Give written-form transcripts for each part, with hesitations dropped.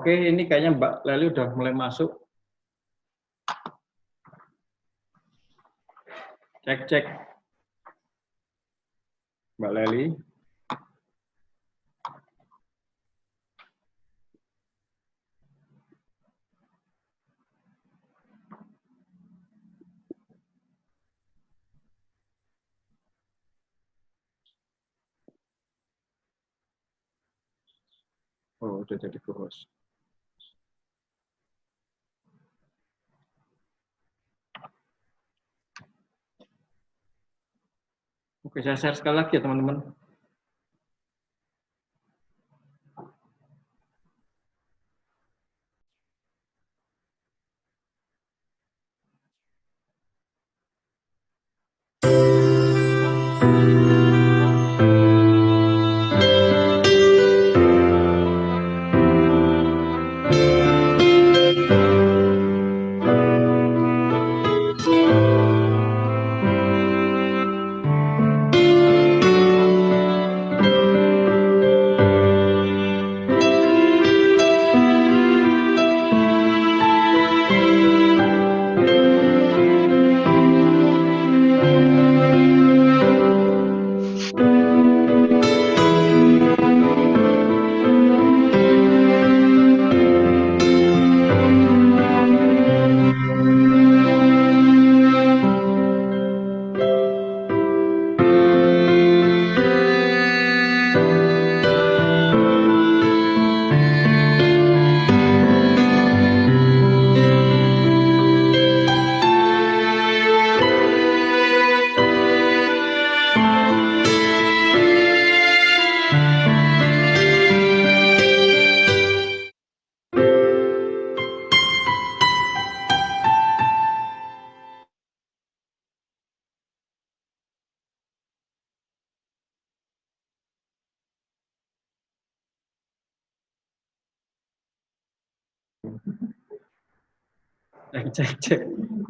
Oke, ini kayaknya Mbak Leli udah mulai masuk. Cek. Mbak Leli. Oh, udah jadi co-host. Oke, saya share sekali lagi ya teman-teman.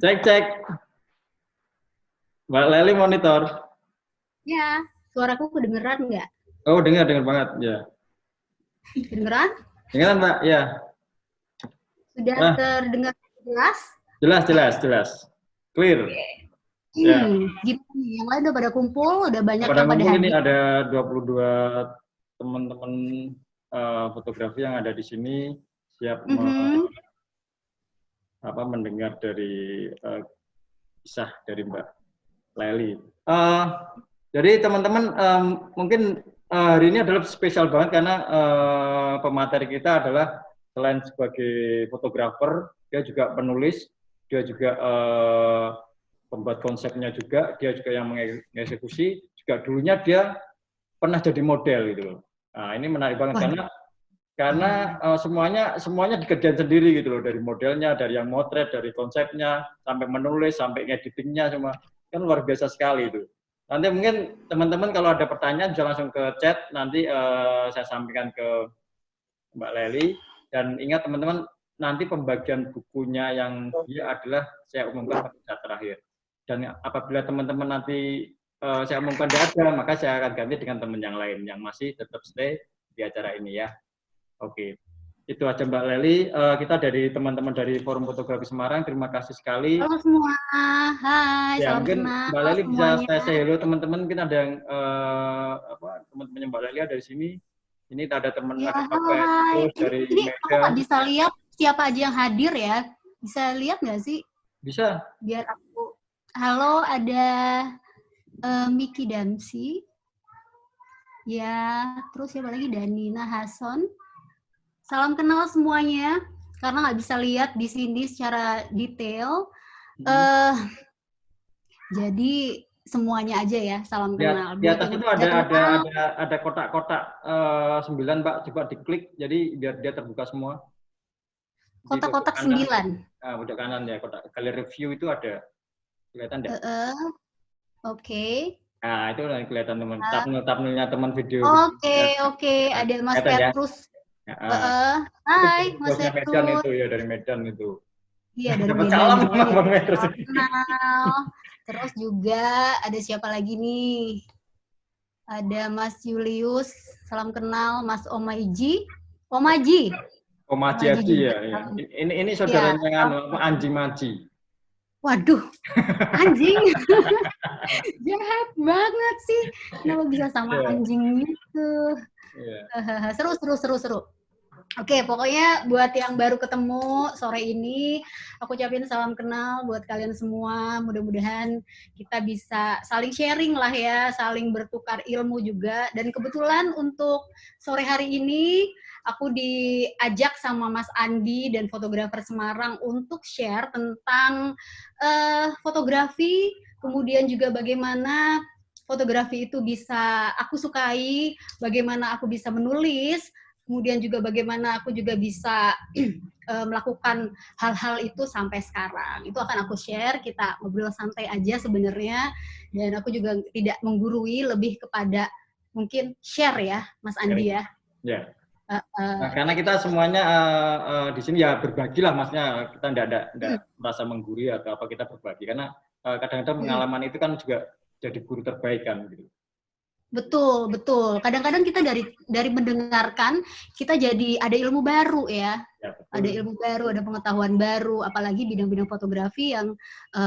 Cek. Mbak Leli monitor. Ya, suaraku kedengeran nggak? Oh, dengar banget, ya. Kedengeran? Dengeran, Mbak, ya. Sudah terdengar jelas? Jelas. Clear. Ya. Gitu. Yang lain udah pada kumpul, udah banyak Pada yang pada kumpul hadir. ini ada 22 teman-teman fotografi yang ada di sini siap mendengar dari kisah dari Mbak Leli. Jadi teman-teman mungkin hari ini adalah spesial banget karena pemateri kita adalah selain sebagai fotografer, dia juga penulis, dia juga pembuat konsepnya juga, dia juga yang mengeksekusi, juga dulunya dia pernah jadi model gitu loh. Nah, ini menarik banget karena semuanya dikerjain sendiri gitu loh, dari modelnya, dari yang motret, dari konsepnya, sampai menulis, sampai editingnya semua. Kan luar biasa sekali itu. Nanti mungkin teman-teman kalau ada pertanyaan bisa langsung ke chat, nanti saya sampaikan ke Mbak Leli. Dan ingat teman-teman, nanti pembagian bukunya yang dia adalah saya umumkan pada saat terakhir. Dan apabila teman-teman nanti saya umumkan dia ada, maka saya akan ganti dengan teman yang lain yang masih tetap stay di acara ini ya. Oke, itu aja Mbak Leli. Kita dari teman-teman dari Forum Fotografi Semarang, terima kasih sekali. Halo semua, hai, Ya, salam mungkin kenal Mbak Leli bisa semuanya. say hello teman-teman. Mungkin ada yang teman-teman Mbak Leli ada di sini. Ini ada teman, Ya, ada halo, Pak hai. dari Ini aku Medan. nggak bisa lihat siapa aja yang hadir ya. Bisa lihat nggak sih? Bisa. Biar aku. Halo, ada Miki Damsi. Ya, terus siapa lagi? Danina Hason. Salam kenal semuanya. Karena nggak bisa lihat di sini secara detail. Jadi semuanya aja ya, salam kenal. Di atas itu ada kotak-kotak 9 Mbak, coba diklik jadi biar dia terbuka semua. Kotak-kotak 9. Pojok kanan ya, kotak galeri review itu ada. Kelihatan enggak? Oke. Nah, itu kelihatan teman. Thumbnail-nya teman video. Oke. Ada Mas Petrus. Hai, Mas Petrus. Medan itu ya, dari Medan itu. Iya, dari Dapat Medan. salam Bang Petrus. Terus juga ada siapa lagi nih? Ada Mas Julius, salam kenal. Mas Omaji. Oh, Maji Maji Haji juga. ya, ya. Ini Ya, saudaranya anu, Anji Maji. waduh, anjing. Jahat banget sih. Kenapa bisa sama Iya, anjing gitu? iya. Seru, seru, seru, seru. Oke, pokoknya buat yang baru ketemu sore ini, aku ucapin salam kenal buat kalian semua. Mudah-mudahan kita bisa saling sharing lah ya, saling bertukar ilmu juga. Dan kebetulan untuk sore hari ini, aku diajak sama Mas Andi dan fotografer Semarang untuk share tentang fotografi, kemudian juga bagaimana fotografi itu bisa aku sukai, bagaimana aku bisa menulis, kemudian juga bagaimana aku juga bisa melakukan hal-hal itu sampai sekarang. Itu akan aku share, kita ngobrol santai aja sebenarnya, dan aku juga tidak menggurui, lebih kepada mungkin share ya, Mas Andi ya. Ya. Nah, karena kita semuanya di sini ya berbagi lah, maksudnya kita tidak merasa menggurui atau apa, kita berbagi karena kadang-kadang pengalaman itu kan juga jadi guru terbaik kan gitu. Betul, betul. Kadang-kadang kita dari mendengarkan, kita jadi ada ilmu baru ya. Ya, Ada ilmu baru, ada pengetahuan baru, apalagi bidang-bidang fotografi yang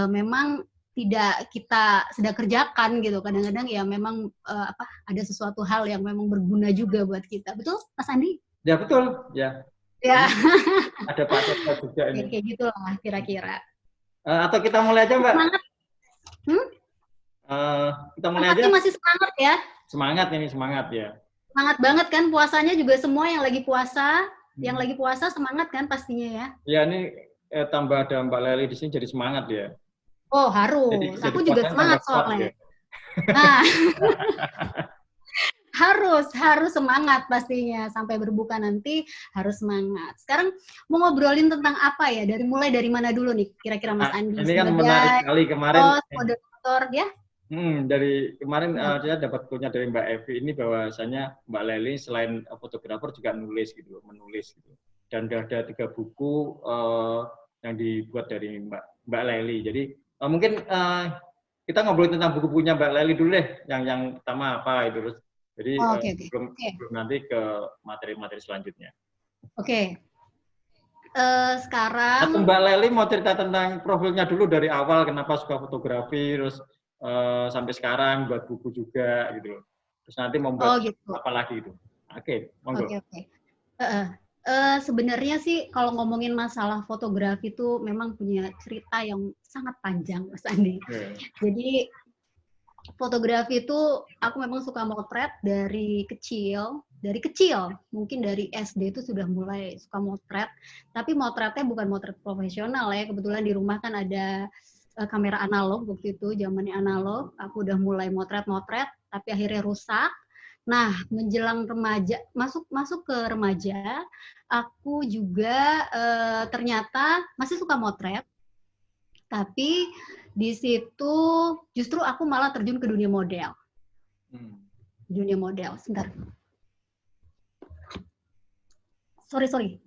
memang tidak kita sedang kerjakan gitu. Kadang-kadang ya memang ada sesuatu hal yang memang berguna juga buat kita. Betul, Mas Andi? Ya betul, ya. Ya. Ada Pak Toto juga ini. Kayak gitulah kira-kira. Atau kita mulai aja, Mbak. Semangat. Kita mulai Tampaknya aja. masih semangat ya. Semangat ini, semangat ya. Semangat banget kan, puasanya juga semua yang lagi puasa. Yang lagi puasa semangat kan pastinya ya. Ya ini tambah ada Mbak Leli di sini jadi semangat ya. Oh harus, Jadi aku juga semangat soalnya. Ya. Nah, harus semangat pastinya, sampai berbuka nanti harus semangat. Sekarang mau ngobrolin tentang apa ya? Mulai dari mana dulu nih kira-kira Mas Andi? Ini kan menarik sekali kemarin. Moderator ya. Dari kemarin saya dapat punya dari Mbak Evi ini bahwasanya Mbak Leli selain fotografer juga menulis gitu. Dan ada 3 buku yang dibuat dari Mbak Leli. Jadi mungkin kita ngobrolin tentang buku-bukunya Mbak Leli dulu deh. Yang pertama apa itu terus. Jadi belum nanti ke materi-materi selanjutnya. Oke. Sekarang atau Mbak Leli mau cerita tentang profilnya dulu dari awal, kenapa suka fotografi, terus sampai sekarang buat buku juga gitu loh. Terus nanti membuat apa lagi itu. Oke, monggo. Oke. Sebenarnya sih kalau ngomongin masalah fotografi itu memang punya cerita yang sangat panjang, Mas Andi. Jadi fotografi itu aku memang suka motret dari kecil, mungkin dari SD itu sudah mulai suka motret, tapi motretnya bukan motret profesional ya. Kebetulan di rumah kan ada kamera analog waktu itu, zamannya analog, aku udah mulai motret, tapi akhirnya rusak. Nah, menjelang remaja, masuk ke remaja, aku juga ternyata masih suka motret, tapi di situ justru aku malah terjun ke dunia model. Dunia model, sebentar. Sorry.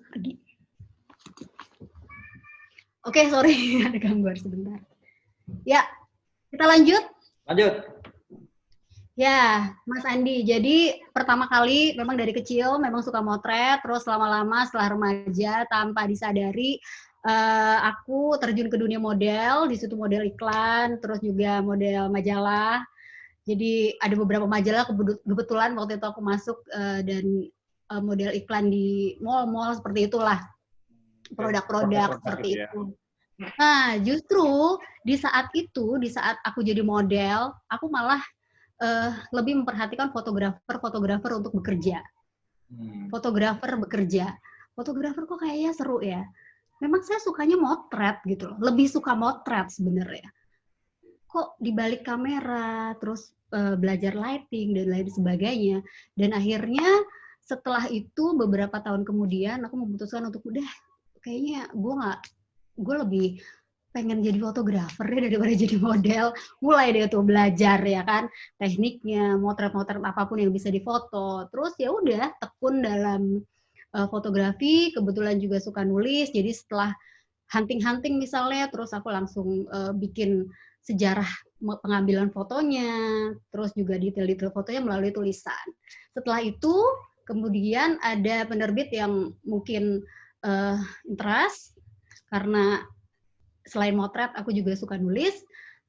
Pergi. Oke, sorry, ada gangguan sebentar. Ya, kita lanjut? Lanjut. Ya, Mas Andi. Jadi pertama kali memang dari kecil memang suka motret, terus lama-lama setelah remaja tanpa disadari aku terjun ke dunia model, di situ model iklan, terus juga model majalah. Jadi ada beberapa majalah kebetulan waktu itu aku masuk dan model iklan di mall-mall seperti itulah. Produk-produk seperti itu. Nah, justru di saat aku jadi model, aku malah lebih memperhatikan fotografer untuk bekerja. Fotografer kok kayaknya seru ya. Memang saya sukanya motret gitu loh, lebih suka motret sebenarnya. Kok di balik kamera, terus belajar lighting dan lain sebagainya. Dan akhirnya setelah itu beberapa tahun kemudian aku memutuskan untuk udah kayaknya gue lebih pengen jadi fotografer deh daripada jadi model. Mulai deh tuh belajar ya kan, tekniknya, motret-motret apapun yang bisa difoto. Terus ya udah tekun dalam fotografi, kebetulan juga suka nulis. Jadi setelah hunting-hunting misalnya, terus aku langsung bikin sejarah pengambilan fotonya, terus juga detail-detail fotonya melalui tulisan. Setelah itu, kemudian ada penerbit yang mungkin interest, karena selain motret, aku juga suka nulis,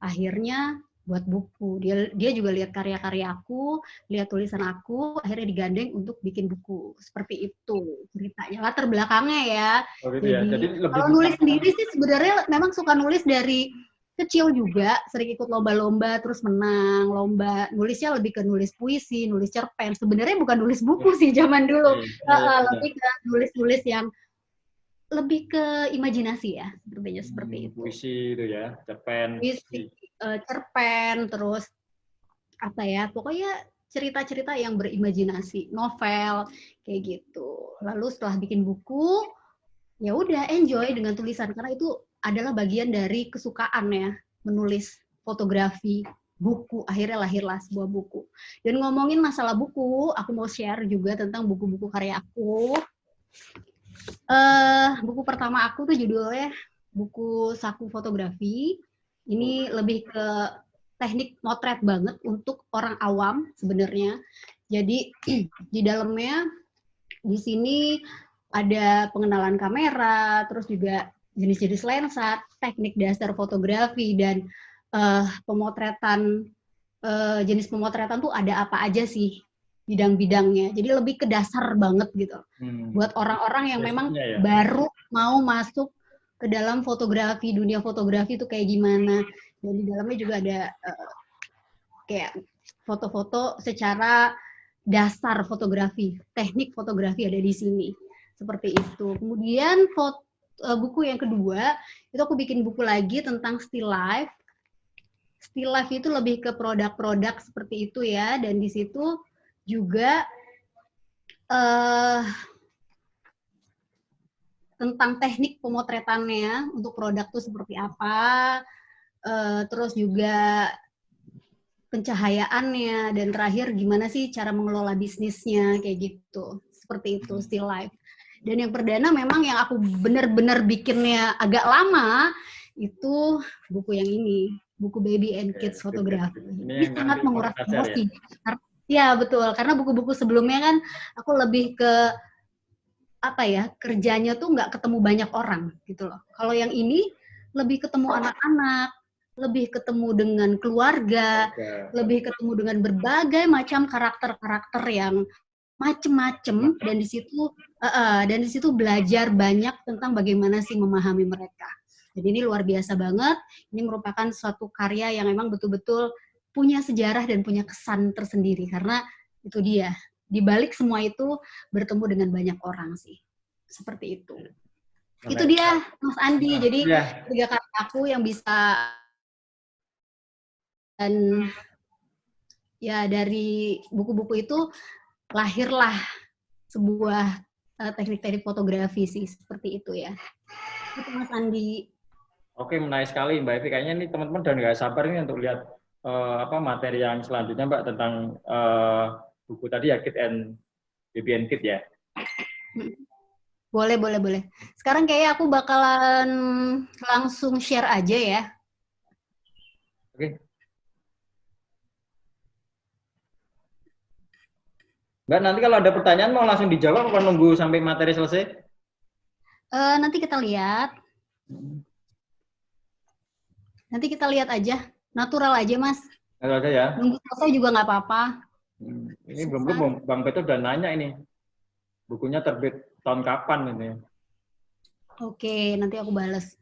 akhirnya buat buku. Dia juga lihat karya-karya aku, lihat tulisan aku, akhirnya digandeng untuk bikin buku. Seperti itu ceritanya, latar belakangnya ya. Oh gitu ya. Jadi lebih kalau nulis sendiri sih sebenarnya memang suka nulis dari kecil juga, sering ikut lomba-lomba, terus menang lomba. Nulisnya lebih ke nulis puisi, nulis cerpen. Sebenarnya bukan nulis buku sih zaman dulu. Lebih ke nulis-nulis yang lebih ke imajinasi ya, sepertinya seperti itu. Puisi itu ya, cerpen. Puisi, cerpen, terus apa ya, pokoknya cerita-cerita yang berimajinasi, novel kayak gitu. Lalu setelah bikin buku, ya udah enjoy dengan tulisan karena itu adalah bagian dari kesukaan ya, menulis fotografi buku. Akhirnya lahirlah sebuah buku. Dan ngomongin masalah buku, aku mau share juga tentang buku-buku karya aku. Buku pertama aku tuh judulnya buku saku fotografi. Ini lebih ke teknik motret banget untuk orang awam sebenarnya. Jadi di dalamnya di sini ada pengenalan kamera, terus juga jenis-jenis lensa, teknik dasar fotografi, dan pemotretan, jenis pemotretan tuh ada apa aja sih bidang-bidangnya. Jadi lebih ke dasar banget gitu. Buat orang-orang yang memang baru mau masuk ke dalam fotografi, dunia fotografi itu kayak gimana. Dan di dalamnya juga ada kayak foto-foto secara dasar fotografi, teknik fotografi ada di sini. Seperti itu. Kemudian buku yang kedua, itu aku bikin buku lagi tentang still life. Still life itu lebih ke produk-produk seperti itu ya, dan di situ juga tentang teknik pemotretannya untuk produk itu seperti apa, terus juga pencahayaannya, dan terakhir gimana sih cara mengelola bisnisnya, kayak gitu. Seperti itu, still life. Dan yang perdana memang yang aku benar-benar bikinnya agak lama, itu buku yang ini, buku Baby and Kids Fotografi. Ini sangat menguras emosi. Ya, betul. Karena buku-buku sebelumnya kan aku lebih ke apa ya, kerjanya tuh nggak ketemu banyak orang gitu loh. Kalau yang ini lebih ketemu anak-anak, lebih ketemu dengan keluarga, lebih ketemu dengan berbagai macam karakter-karakter yang macem-macem, dan di situ belajar banyak tentang bagaimana sih memahami mereka. Jadi ini luar biasa banget. Ini merupakan suatu karya yang memang betul-betul punya sejarah dan punya kesan tersendiri, karena itu dia, di balik semua itu bertemu dengan banyak orang sih. Seperti itu. Itu dia, Mas Andi. Jadi 3 karya aku yang bisa, dan ya dari buku-buku itu lahirlah sebuah teknik-teknik fotografi sih, seperti itu ya. Itu Mas Andi. Oke, menarik sekali Mbak Evi. Kayaknya ini teman-teman udah nggak sabar ini untuk lihat materi yang selanjutnya Mbak tentang buku tadi ya, Kid and Baby and Kid ya. Boleh. Sekarang kayaknya aku bakalan langsung share aja ya. Oke. Mbak, nanti kalau ada pertanyaan mau langsung dijawab atau nunggu sampai materi selesai? Nanti kita lihat. Nanti kita lihat aja. Natural aja, Mas. Natural aja ya. Nunggu selesai juga nggak apa-apa. Ini belum Bang Beto udah nanya ini. Bukunya terbit tahun kapan ini? Oke, nanti aku bales.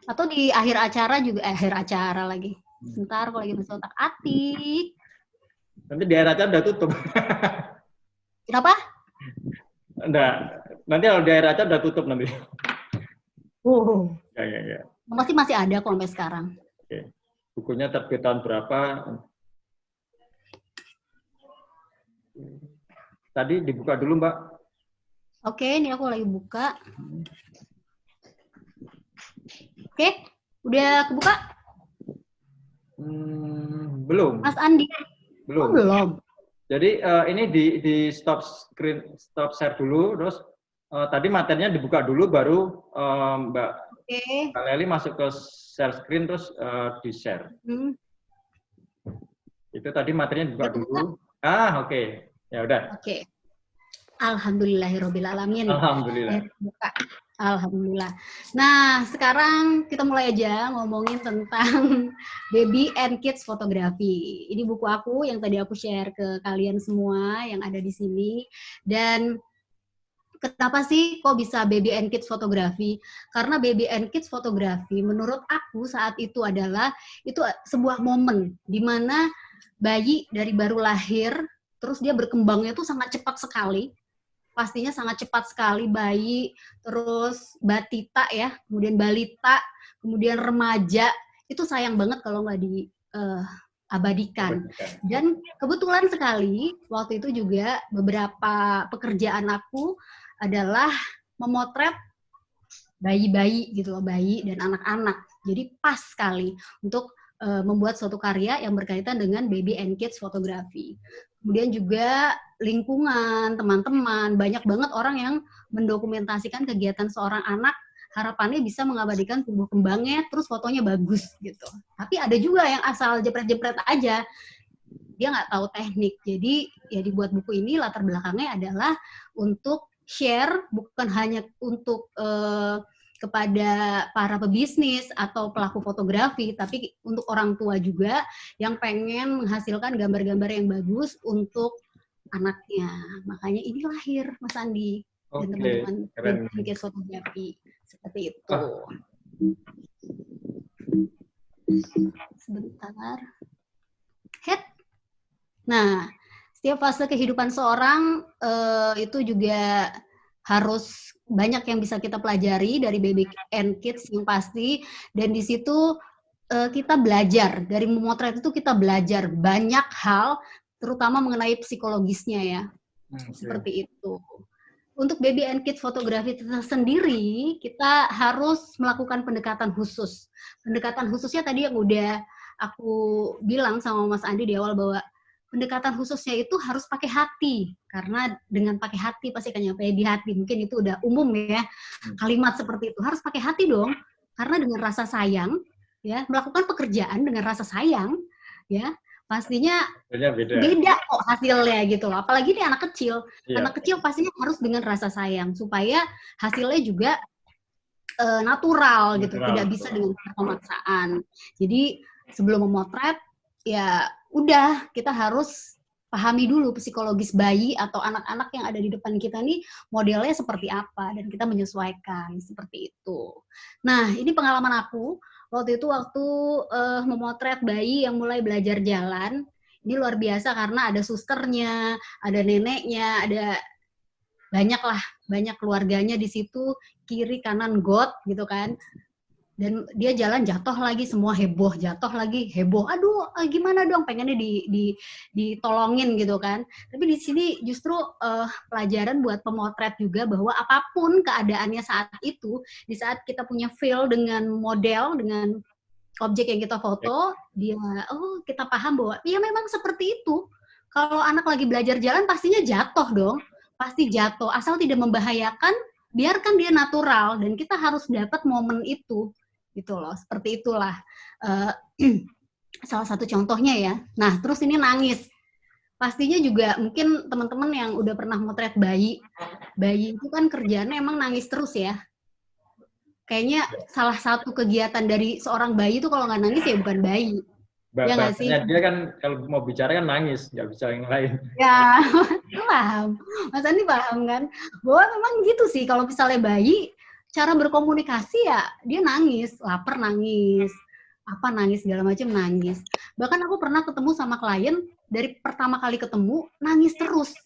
Atau di akhir acara juga, akhir acara lagi. Bentar, kalau lagi masuk otak-atik. Nanti di akhir acara udah tutup. Kenapa? Enggak. Nanti kalau di akhir acara udah tutup nanti. Ya. Masih ada kok sampai sekarang. Oke. Bukunya terbit tahun berapa? Tadi dibuka dulu, Mbak. Oke, ini aku lagi buka. Oke, udah kebuka? Belum. Mas Andi? Belum. Oh, belum. Jadi ini di stop screen, stop share dulu, terus tadi materinya dibuka dulu, baru Mbak Oke. Leli masuk ke share screen, terus di-share. Itu tadi materinya dibuka dulu. Oke. Ya udah. Oke. Alhamdulillahirrabbilalamin. Alhamdulillah. Alhamdulillah. Nah, sekarang kita mulai aja ngomongin tentang baby and kids fotografi. Ini buku aku yang tadi aku share ke kalian semua yang ada di sini. Dan kenapa sih kok bisa baby and kids fotografi? Karena baby and kids fotografi menurut aku saat itu adalah itu sebuah momen di mana bayi dari baru lahir terus dia berkembangnya tuh sangat cepat sekali. Pastinya sangat cepat sekali bayi, terus batita ya, kemudian balita, kemudian remaja. Itu sayang banget kalau nggak diabadikan. Dan kebetulan sekali waktu itu juga beberapa pekerjaan aku adalah memotret bayi-bayi gitu loh, bayi dan anak-anak. Jadi pas sekali untuk membuat suatu karya yang berkaitan dengan baby and kids fotografi. Kemudian juga lingkungan, teman-teman, banyak banget orang yang mendokumentasikan kegiatan seorang anak, harapannya bisa mengabadikan tumbuh kembangnya, terus fotonya bagus gitu. Tapi ada juga yang asal jepret-jepret aja, dia nggak tahu teknik. Jadi ya dibuat buku ini latar belakangnya adalah untuk share, bukan hanya untuk kepada para pebisnis atau pelaku fotografi, tapi untuk orang tua juga yang pengen menghasilkan gambar-gambar yang bagus untuk anaknya. Makanya ini lahir, Mas Andi dan teman-teman bikin fotografi seperti itu. Sebentar. Head. Nah, setiap fase kehidupan seorang itu juga harus banyak yang bisa kita pelajari dari baby and kids yang pasti, dan di situ kita belajar, dari memotret itu kita belajar banyak hal, terutama mengenai psikologisnya ya, seperti itu. Untuk baby and kids fotografi sendiri, kita harus melakukan pendekatan khusus. Pendekatan khususnya tadi yang udah aku bilang sama Mas Andi di awal bahwa pendekatan khususnya itu harus pakai hati, karena dengan pakai hati pasti akan nyampe di hati. Mungkin itu udah umum ya, kalimat seperti itu harus pakai hati dong, karena dengan rasa sayang ya, melakukan pekerjaan dengan rasa sayang ya, pastinya beda kok hasilnya gitu loh. Apalagi ini anak kecil, anak kecil pastinya harus dengan rasa sayang supaya hasilnya juga natural gitu, tidak bisa dengan pemaksaan. Jadi sebelum memotret ya udah, kita harus pahami dulu psikologis bayi atau anak-anak yang ada di depan kita nih modelnya seperti apa, dan kita menyesuaikan seperti itu. Nah, ini pengalaman aku waktu memotret bayi yang mulai belajar jalan. Ini luar biasa karena ada susternya, ada neneknya, ada banyak keluarganya di situ, kiri kanan got gitu kan. Dan dia jalan jatuh lagi, semua heboh, jatuh lagi heboh. Aduh, gimana dong, pengennya ditolongin gitu kan. Tapi di sini justru pelajaran buat pemotret juga bahwa apapun keadaannya saat itu, di saat kita punya feel dengan model, dengan objek yang kita foto, kita paham bahwa ya memang seperti itu. Kalau anak lagi belajar jalan pastinya jatuh dong, pasti jatuh. Asal tidak membahayakan, biarkan dia natural, dan kita harus dapat momen itu. Gitu loh, seperti itulah salah satu contohnya ya. Nah, terus ini nangis. Pastinya juga mungkin teman-teman yang udah pernah motret bayi itu kan kerjaannya emang nangis terus ya. Kayaknya salah satu kegiatan dari seorang bayi itu kalau nggak nangis ya bukan bayi. Ya nggak sih? Dia kan kalau mau bicara kan nangis, nggak bisa yang lain. Ya, paham. Mas Andi paham kan? Bahwa memang gitu sih, kalau misalnya bayi, cara berkomunikasi ya dia nangis, lapar nangis, apa nangis, segala macam nangis. Bahkan aku pernah ketemu sama klien, dari pertama kali ketemu, nangis terus.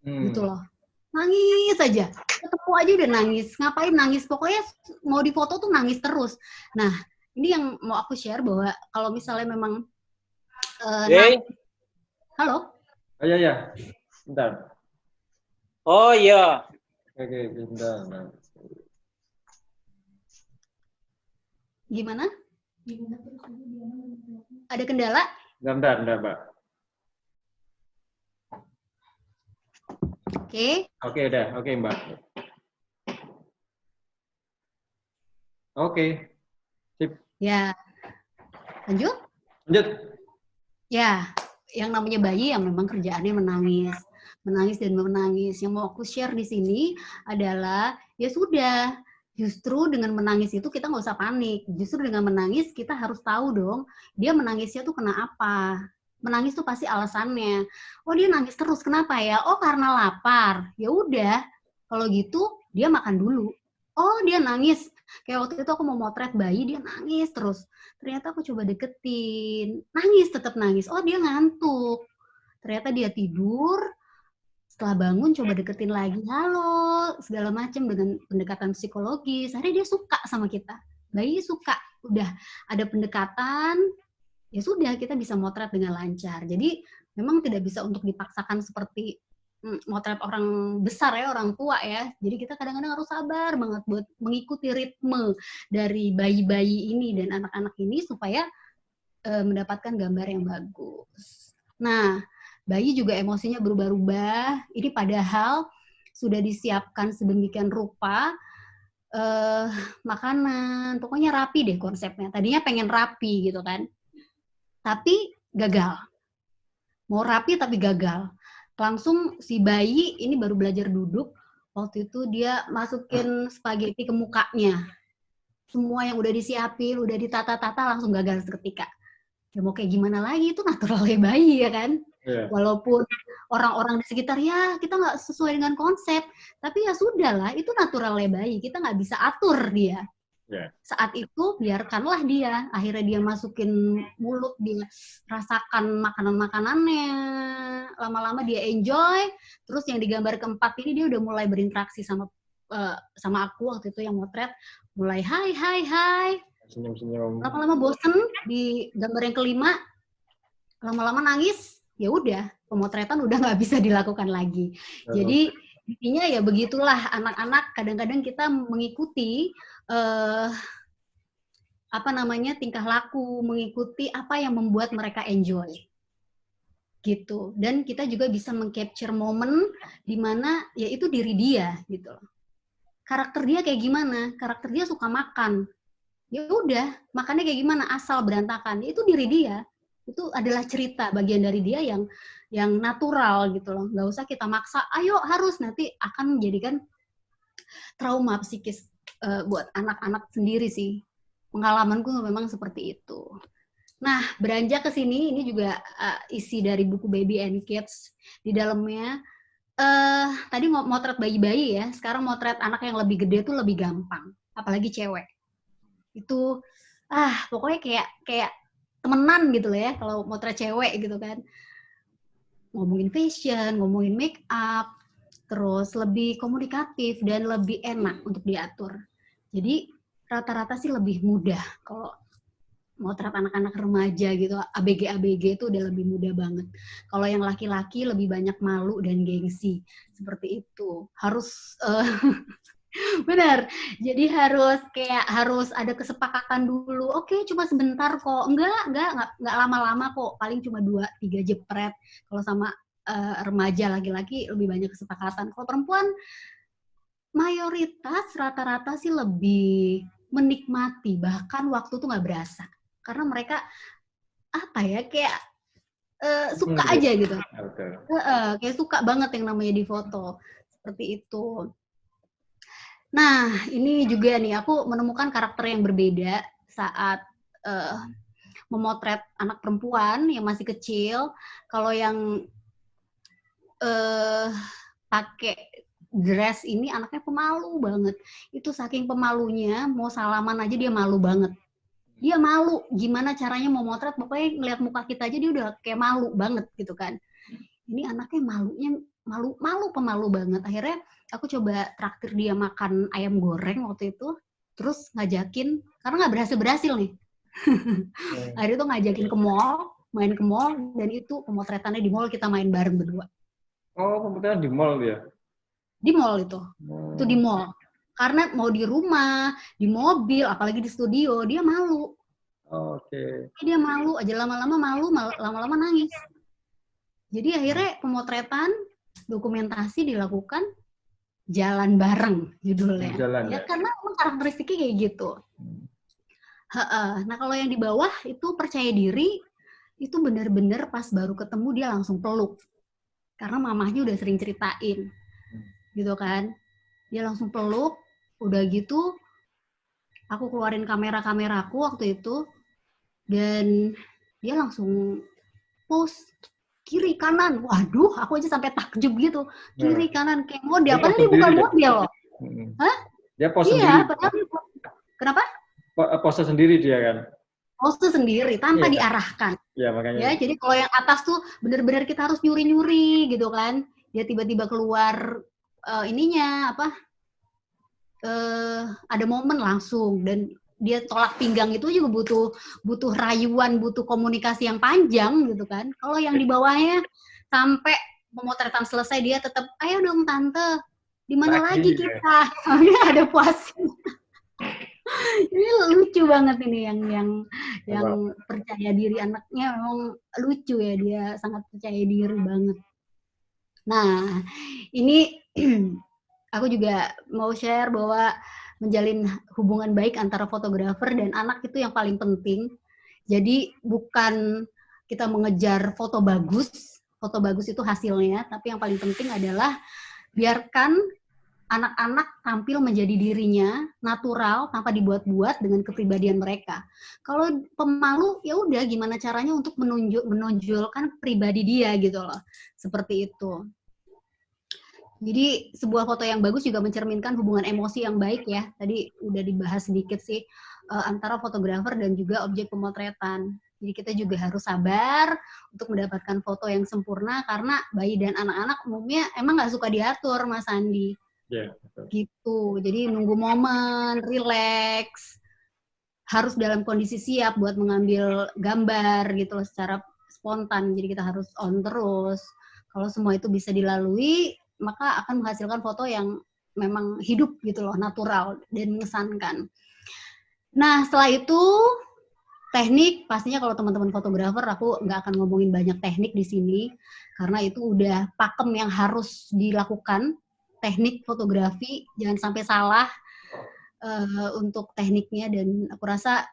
Gitu loh. Nangis aja. Ketemu aja udah nangis. Ngapain nangis? Pokoknya mau difoto tuh nangis terus. Nah, ini yang mau aku share bahwa kalau misalnya memang halo? Oh iya. Bentar. Oh iya. Oke, bentar. Gimana? Ada kendala? Bentar, Mbak. Oke. Oke, udah. Oke, Mbak. Oke. Sip. Ya, lanjut. Lanjut. Ya, yang namanya bayi yang memang kerjaannya menangis. Menangis dan menangis. Yang mau aku share di sini adalah, ya sudah, justru dengan menangis itu kita nggak usah panik. Justru dengan menangis kita harus tahu dong, dia menangisnya tuh kena apa. Menangis tuh pasti alasannya. Oh, dia nangis terus, kenapa ya? Oh, karena lapar. Ya udah, kalau gitu dia makan dulu. Oh, dia nangis. Kayak waktu itu aku mau motret bayi, dia nangis terus. Ternyata aku coba deketin, nangis, tetap nangis. Oh, dia ngantuk. Ternyata dia tidur, setelah bangun coba deketin lagi, halo, segala macam dengan pendekatan psikologis. Akhirnya dia suka sama kita. Bayi suka, udah ada pendekatan, ya sudah kita bisa motret dengan lancar. Jadi memang tidak bisa untuk dipaksakan seperti motret orang besar ya, orang tua ya. Jadi kita kadang-kadang harus sabar banget buat mengikuti ritme dari bayi-bayi ini dan anak-anak ini supaya mendapatkan gambar yang bagus. Nah, bayi juga emosinya berubah-ubah. Ini padahal sudah disiapkan sedemikian rupa makanan, pokoknya rapi deh konsepnya. Tadinya pengen rapi gitu kan, tapi gagal. Mau rapi tapi gagal. Langsung si bayi ini baru belajar duduk, waktu itu dia masukin spaghetti ke mukanya. Semua yang udah disiapin, udah ditata-tata langsung gagal seketika. Ya mau kayak gimana lagi, itu naturalnya bayi ya kan. Yeah. Walaupun orang-orang di sekitar ya kita nggak sesuai dengan konsep, tapi ya sudahlah, itu naturalnya bayi, kita nggak bisa atur dia. Yeah. Saat itu biarkanlah dia, akhirnya dia masukin mulut, dia rasakan makanan-makanannya, lama-lama dia enjoy. Terus yang di gambar keempat ini dia udah mulai berinteraksi sama aku waktu itu yang motret, mulai hai, senyum-senyum. lama-lama bosen. Di gambar yang kelima lama-lama nangis, ya udah pemotretan udah nggak bisa dilakukan lagi. Jadi intinya ya begitulah, anak-anak kadang-kadang kita mengikuti tingkah laku, mengikuti apa yang membuat mereka enjoy gitu. Dan kita juga bisa mengcapture momen di mana ya itu diri dia gitu. Karakter dia kayak gimana? Karakter dia suka makan. Ya udah, makannya kayak gimana, asal berantakan. Itu diri dia. Itu adalah cerita bagian dari dia yang natural gitu loh. Nggak usah kita maksa, ayo harus, nanti akan menjadikan trauma psikis buat anak-anak sendiri sih. Pengalamanku memang seperti itu. Nah, beranjak ke sini, ini juga isi dari buku Baby and Kids. Di dalamnya, tadi motret bayi-bayi ya, sekarang motret anak yang lebih gede tuh lebih gampang. Apalagi cewek. Itu, pokoknya kayak temenan gitu lah ya, kalau motret cewek gitu kan. Ngomongin fashion, ngomongin make up, terus lebih komunikatif dan lebih enak untuk diatur. Jadi rata-rata sih lebih mudah kalau motret anak-anak remaja gitu, ABG itu udah lebih mudah banget. Kalau yang laki-laki lebih banyak malu dan gengsi, seperti itu. Harus benar. Jadi harus ada kesepakatan dulu. Oke, cuma sebentar kok. Enggak lama-lama kok. Paling cuma 2-3 jepret. Kalau sama remaja laki-laki lebih banyak kesepakatan. Kalau perempuan mayoritas rata-rata sih lebih menikmati, bahkan waktu tuh nggak berasa. Karena mereka kayak suka aja gitu. Kayak suka banget yang namanya difoto. Seperti itu. Nah, ini juga nih, aku menemukan karakter yang berbeda saat memotret anak perempuan yang masih kecil. Kalau yang pakai dress ini anaknya pemalu banget. Itu saking pemalunya, mau salaman aja dia malu banget. Dia malu, gimana caranya mau motret, pokoknya ngeliat muka kita aja dia udah kayak malu banget gitu kan. Ini anaknya pemalu banget. Akhirnya aku coba traktir dia makan ayam goreng waktu itu, terus ngajakin, karena nggak berhasil nih. Akhirnya tuh ngajakin ke mall, main ke mall, dan itu pemotretannya di mall, kita main bareng berdua. Oh, pemotretan di mall ya? Di mall itu di mall. Karena mau di rumah, di mobil, apalagi di studio, dia malu. Oke. Dia malu aja, lama-lama lama-lama nangis. Jadi akhirnya pemotretan, dokumentasi dilakukan, jalan bareng judulnya. Jalan Ya ya. karena emang karakteristiknya kayak gitu. Nah kalau yang di bawah itu percaya diri, itu bener-bener pas baru ketemu dia langsung peluk. Karena mamahnya udah sering ceritain, gitu kan. Dia langsung peluk, udah gitu aku keluarin kameraku waktu itu, dan dia langsung pose kiri kanan. Waduh, aku aja sampai takjub gitu. Kiri kanan kayak model, Dia pose padahal dia bukan sendiri ya? model loh. Hah? Dia pose Iya, sendiri. padahal dia kenapa? Pose sendiri dia kan. Pose sendiri tanpa Iya. diarahkan. Iya, makanya. Ya, jadi kalau yang atas tuh benar-benar kita harus nyuri-nyuri gitu kan. Dia tiba-tiba keluar ininya apa? Ada momen langsung, dan dia tolak pinggang itu juga butuh rayuan, butuh komunikasi yang panjang gitu kan. Kalau yang di bawahnya sampai pemotretan selesai dia tetap, ayo dong tante, di mana lagi kita? Ada puasnya. Ini lucu banget ini yang percaya diri anaknya, memang lucu ya, dia sangat percaya diri banget. Nah, ini aku juga mau share bahwa menjalin hubungan baik antara fotografer dan anak itu yang paling penting. Jadi bukan kita mengejar foto bagus itu hasilnya, tapi yang paling penting adalah biarkan anak-anak tampil menjadi dirinya, natural, tanpa dibuat-buat dengan kepribadian mereka. Kalau pemalu, ya udah gimana caranya untuk menonjolkan pribadi dia gitu loh. Seperti itu. Jadi sebuah foto yang bagus juga mencerminkan hubungan emosi yang baik ya. Tadi udah dibahas sedikit sih antara fotografer dan juga objek pemotretan. Jadi kita juga harus sabar untuk mendapatkan foto yang sempurna, karena bayi dan anak-anak umumnya emang nggak suka diatur, Mas Andi. Yeah, betul. Gitu. Jadi nunggu momen, relax, harus dalam kondisi siap buat mengambil gambar gitu loh, secara spontan. Jadi kita harus on terus. Kalau semua itu bisa dilalui, maka akan menghasilkan foto yang memang hidup gitu loh, natural dan mengesankan. Nah, setelah itu teknik, pastinya kalau teman-teman fotografer, aku nggak akan ngomongin banyak teknik di sini, karena itu udah pakem yang harus dilakukan. Teknik fotografi, jangan sampai salah untuk tekniknya, dan aku rasa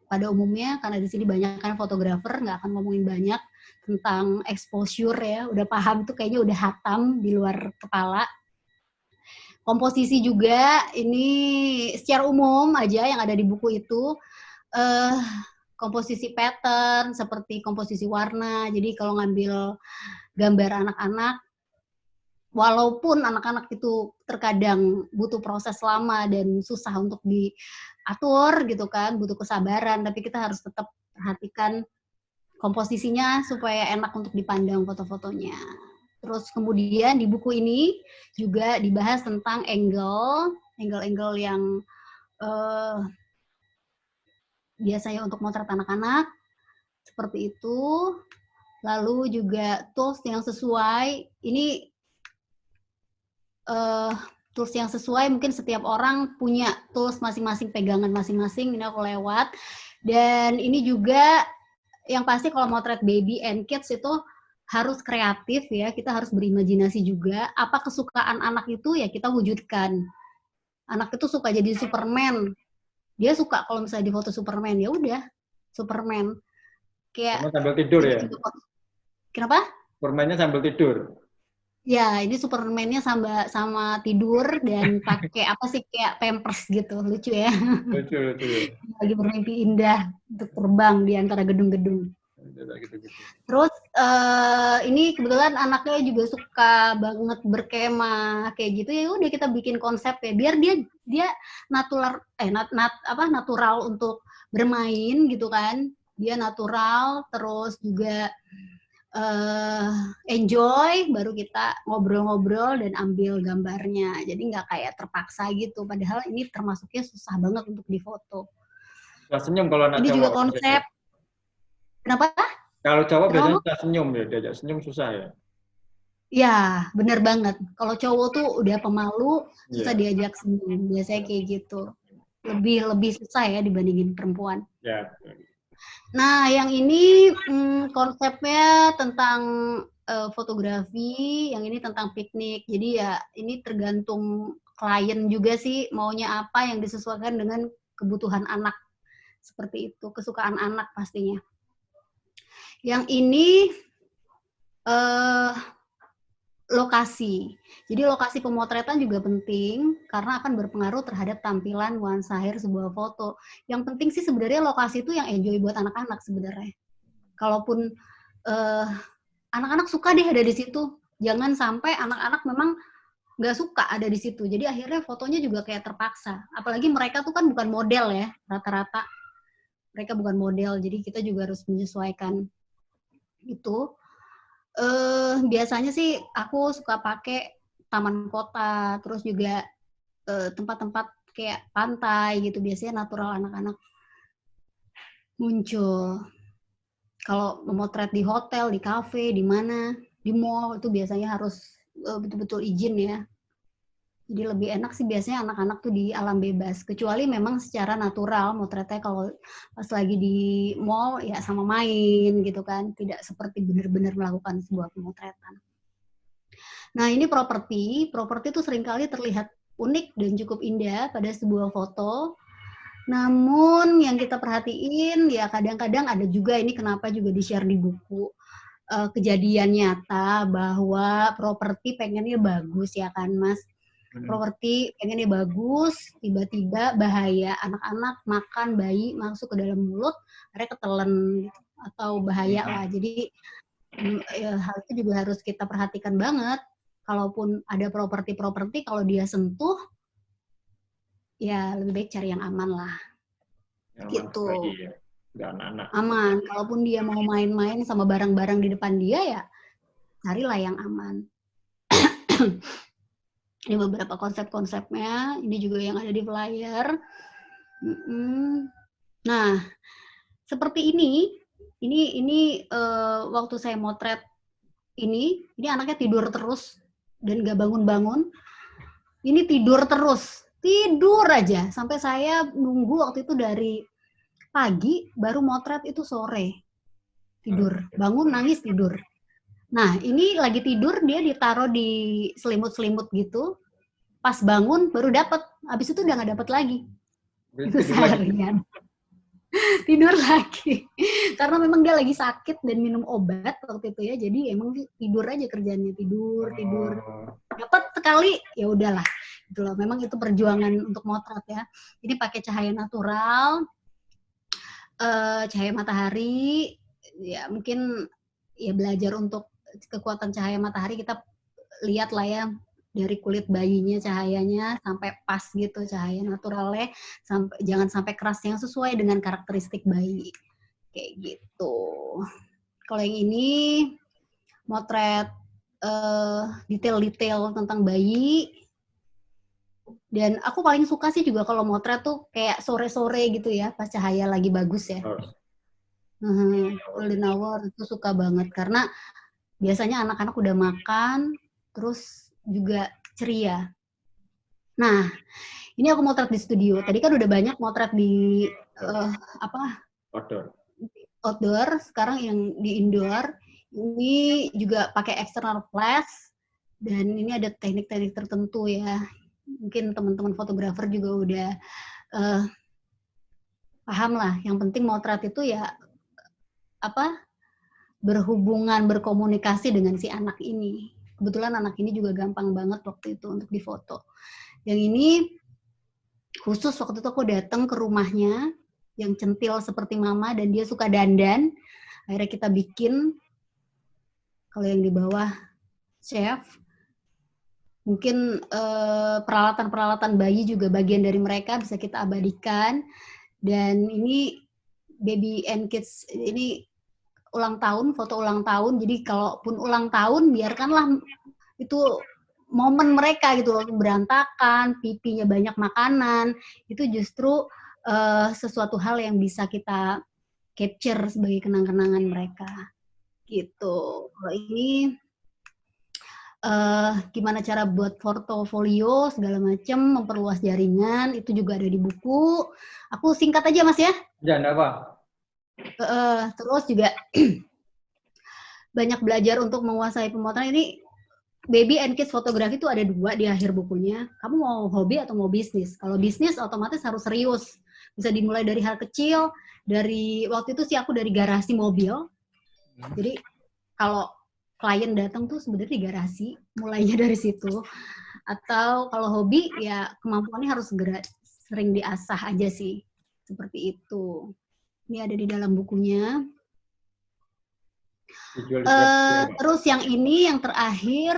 pada umumnya, karena di sini banyak kan fotografer, nggak akan ngomongin banyak tentang exposure ya, udah paham tuh kayaknya udah hatam di luar kepala. Komposisi juga, ini secara umum aja yang ada di buku itu, komposisi pattern, seperti komposisi warna. Jadi kalau ngambil gambar anak-anak, walaupun anak-anak itu terkadang butuh proses lama dan susah untuk diatur gitu kan, butuh kesabaran, tapi kita harus tetap perhatikan komposisinya supaya enak untuk dipandang foto-fotonya. Terus kemudian di buku ini juga dibahas tentang angle yang biasanya untuk motret anak-anak, seperti itu. Lalu juga tools yang sesuai, ini tools yang sesuai, mungkin setiap orang punya tools masing-masing, pegangan masing-masing, ini aku lewat. Dan ini juga yang pasti kalau motret baby and kids itu harus kreatif ya, kita harus berimajinasi juga. Apa kesukaan anak itu ya kita wujudkan. Anak itu suka jadi Superman, dia suka kalau misalnya di foto Superman, ya udah Superman. Kayak sambil tidur ya? Kenapa? Superman-nya sambil tidur. Ya, ini Superman-nya sama tidur dan pakai apa sih, kayak pampers gitu, lucu ya. Lucu. Lagi bermimpi indah untuk terbang di antara gedung-gedung. Terus ini kebetulan anaknya juga suka banget berkemah kayak gitu, ya udah kita bikin konsep ya, biar dia natural untuk bermain gitu kan. Dia natural, terus juga enjoy, baru kita ngobrol-ngobrol dan ambil gambarnya. Jadi nggak kayak terpaksa gitu, padahal ini termasuknya susah banget untuk difoto. Susah senyum kalau anak ini cowok. Juga konsep. Kenapa? Kalau cowok biasanya susah senyum ya, diajak senyum susah ya? Ya, bener banget. Kalau cowok tuh udah pemalu, susah diajak senyum. Biasanya kayak gitu. Lebih susah ya dibandingin perempuan. Ya. Nah, yang ini konsepnya tentang fotografi, yang ini tentang piknik. Jadi ya ini tergantung klien juga sih maunya apa yang disesuaikan dengan kebutuhan anak. Seperti itu, kesukaan anak pastinya. Yang ini lokasi. Jadi lokasi pemotretan juga penting karena akan berpengaruh terhadap tampilan nuansa akhir sebuah foto. Yang penting sih sebenarnya lokasi itu yang enjoy buat anak-anak sebenarnya. Kalaupun anak-anak suka deh ada di situ, jangan sampai anak-anak memang nggak suka ada di situ. Jadi akhirnya fotonya juga kayak terpaksa. Apalagi mereka tuh kan bukan model ya, rata-rata mereka bukan model. Jadi kita juga harus menyesuaikan itu. Biasanya sih aku suka pakai taman kota, terus juga tempat-tempat kayak pantai gitu, biasanya natural anak-anak muncul. Kalau memotret di hotel, di kafe, di mana, di mall itu biasanya harus betul-betul izin ya. Jadi lebih enak sih biasanya anak-anak tuh di alam bebas. Kecuali memang secara natural, motretnya kalau pas lagi di mall ya sama main gitu kan. Tidak seperti benar-benar melakukan sebuah pemotretan. Nah ini properti itu seringkali terlihat unik dan cukup indah pada sebuah foto. Namun yang kita perhatiin ya kadang-kadang ada juga ini kenapa juga di-share di buku. Kejadian nyata bahwa properti pengennya bagus ya kan Mas. Properti pengennya bagus, tiba-tiba bahaya, anak-anak makan bayi masuk ke dalam mulut, akhirnya ketelen gitu, atau bahaya lah. Jadi hal itu juga harus kita perhatikan banget. Kalaupun ada properti, kalau dia sentuh, ya lebih baik cari yang aman lah. Aman Gitu. ya. Nggak anak-anak. Aman. Kalaupun dia mau main-main sama barang-barang di depan dia, ya carilah yang aman. Ini beberapa konsep-konsepnya, ini juga yang ada di flyer. Nah, seperti ini waktu saya motret ini anaknya tidur terus dan gak bangun-bangun. Ini tidur terus, tidur aja. Sampai saya nunggu waktu itu dari pagi, baru motret itu sore. Tidur, bangun, nangis, tidur. Nah, ini lagi tidur, dia ditaruh di selimut-selimut gitu. Pas bangun, baru dapat. Habis itu udah nggak dapat lagi. Itu seharian. Tidur lagi. Karena memang dia lagi sakit dan minum obat waktu itu ya. Jadi emang tidur aja kerjanya. Tidur. Dapat sekali, ya udahlah. Gitu loh. Memang itu perjuangan untuk motret ya. Ini pakai cahaya natural, cahaya matahari. Ya mungkin ya belajar untuk kekuatan cahaya matahari, kita lihat lah ya dari kulit bayinya cahayanya sampai pas gitu cahaya naturalnya, jangan sampai keras, yang sesuai dengan karakteristik bayi kayak gitu. Kalau yang ini motret detail-detail tentang bayi, dan aku paling suka sih juga kalau motret tuh kayak sore-sore gitu ya pas cahaya lagi bagus ya. Golden hour itu suka banget karena biasanya anak-anak udah makan, terus juga ceria. Nah, ini aku motret di studio. Tadi kan udah banyak motret di outdoor. Sekarang yang di indoor. Ini juga pakai external flash, dan ini ada teknik-teknik tertentu ya. Mungkin teman-teman fotografer juga udah paham lah. Yang penting motret itu ya berhubungan, berkomunikasi dengan si anak ini. Kebetulan anak ini juga gampang banget waktu itu untuk difoto. Yang ini khusus waktu itu aku datang ke rumahnya yang centil seperti mama dan dia suka dandan. Akhirnya kita bikin, kalau yang di bawah chef, mungkin peralatan-peralatan bayi juga bagian dari mereka bisa kita abadikan. Dan ini baby and kids, ini ulang tahun, foto ulang tahun. Jadi kalaupun ulang tahun, biarkanlah itu momen mereka gitu loh, berantakan, pipinya banyak makanan, itu justru sesuatu hal yang bisa kita capture sebagai kenang-kenangan mereka. Gitu. Kalau ini gimana cara buat portofolio segala macam, memperluas jaringan, itu juga ada di buku. Aku singkat aja Mas ya. Ya, enggak apa. Terus juga banyak belajar untuk menguasai pemotretan. Ini baby and kids fotografi itu ada 2 di akhir bukunya. Kamu mau hobi atau mau bisnis? Kalau bisnis otomatis harus serius. Bisa dimulai dari hal kecil. Dari waktu itu sih aku dari garasi mobil. Jadi kalau klien datang tuh sebenarnya di garasi, mulainya dari situ. Atau kalau hobi ya kemampuannya harus segera sering diasah aja sih. Seperti itu. Ini ada di dalam bukunya. Terus yang ini yang terakhir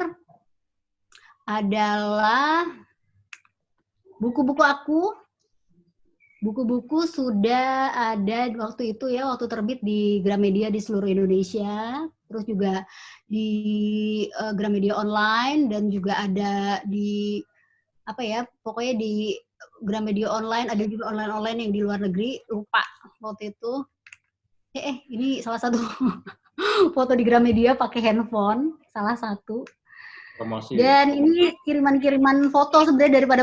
adalah buku-buku aku. Buku-buku sudah ada waktu itu ya, waktu terbit di Gramedia di seluruh Indonesia, terus juga di Gramedia online dan juga ada di apa ya, pokoknya di Gramedia online, ada juga online-online yang di luar negeri, lupa waktu itu. Ini salah satu foto di Gramedia pakai handphone, salah satu. Promosi. Dan ini kiriman-kiriman foto sebenarnya daripada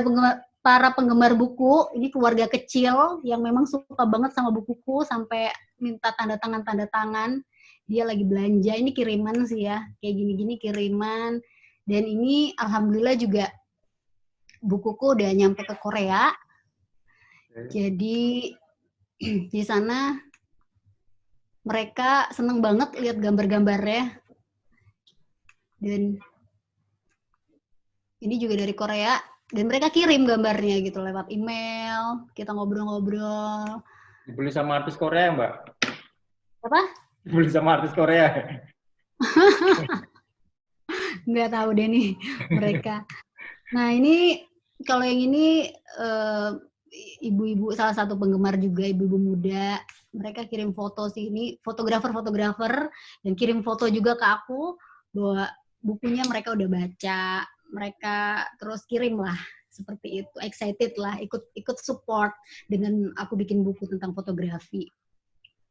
para penggemar buku. Ini keluarga kecil yang memang suka banget sama bukuku sampai minta tanda tangan. Dia lagi belanja, ini kiriman sih ya, kayak gini-gini kiriman. Dan ini alhamdulillah juga bukuku udah nyampe ke Korea. Jadi di sana mereka seneng banget lihat gambar-gambarnya. Dan ini juga dari Korea. Dan mereka kirim gambarnya gitu lewat email. Kita ngobrol-ngobrol. Dibeli sama artis Korea, Mbak? Apa? Dibeli sama artis Korea. Nggak tahu deh nih mereka. Nah ini, kalau yang ini ibu-ibu, salah satu penggemar juga, ibu-ibu muda. Mereka kirim foto sih, ini fotografer yang kirim foto juga ke aku bahwa bukunya mereka udah baca, mereka terus kirim lah seperti itu, excited lah, ikut support dengan aku bikin buku tentang fotografi.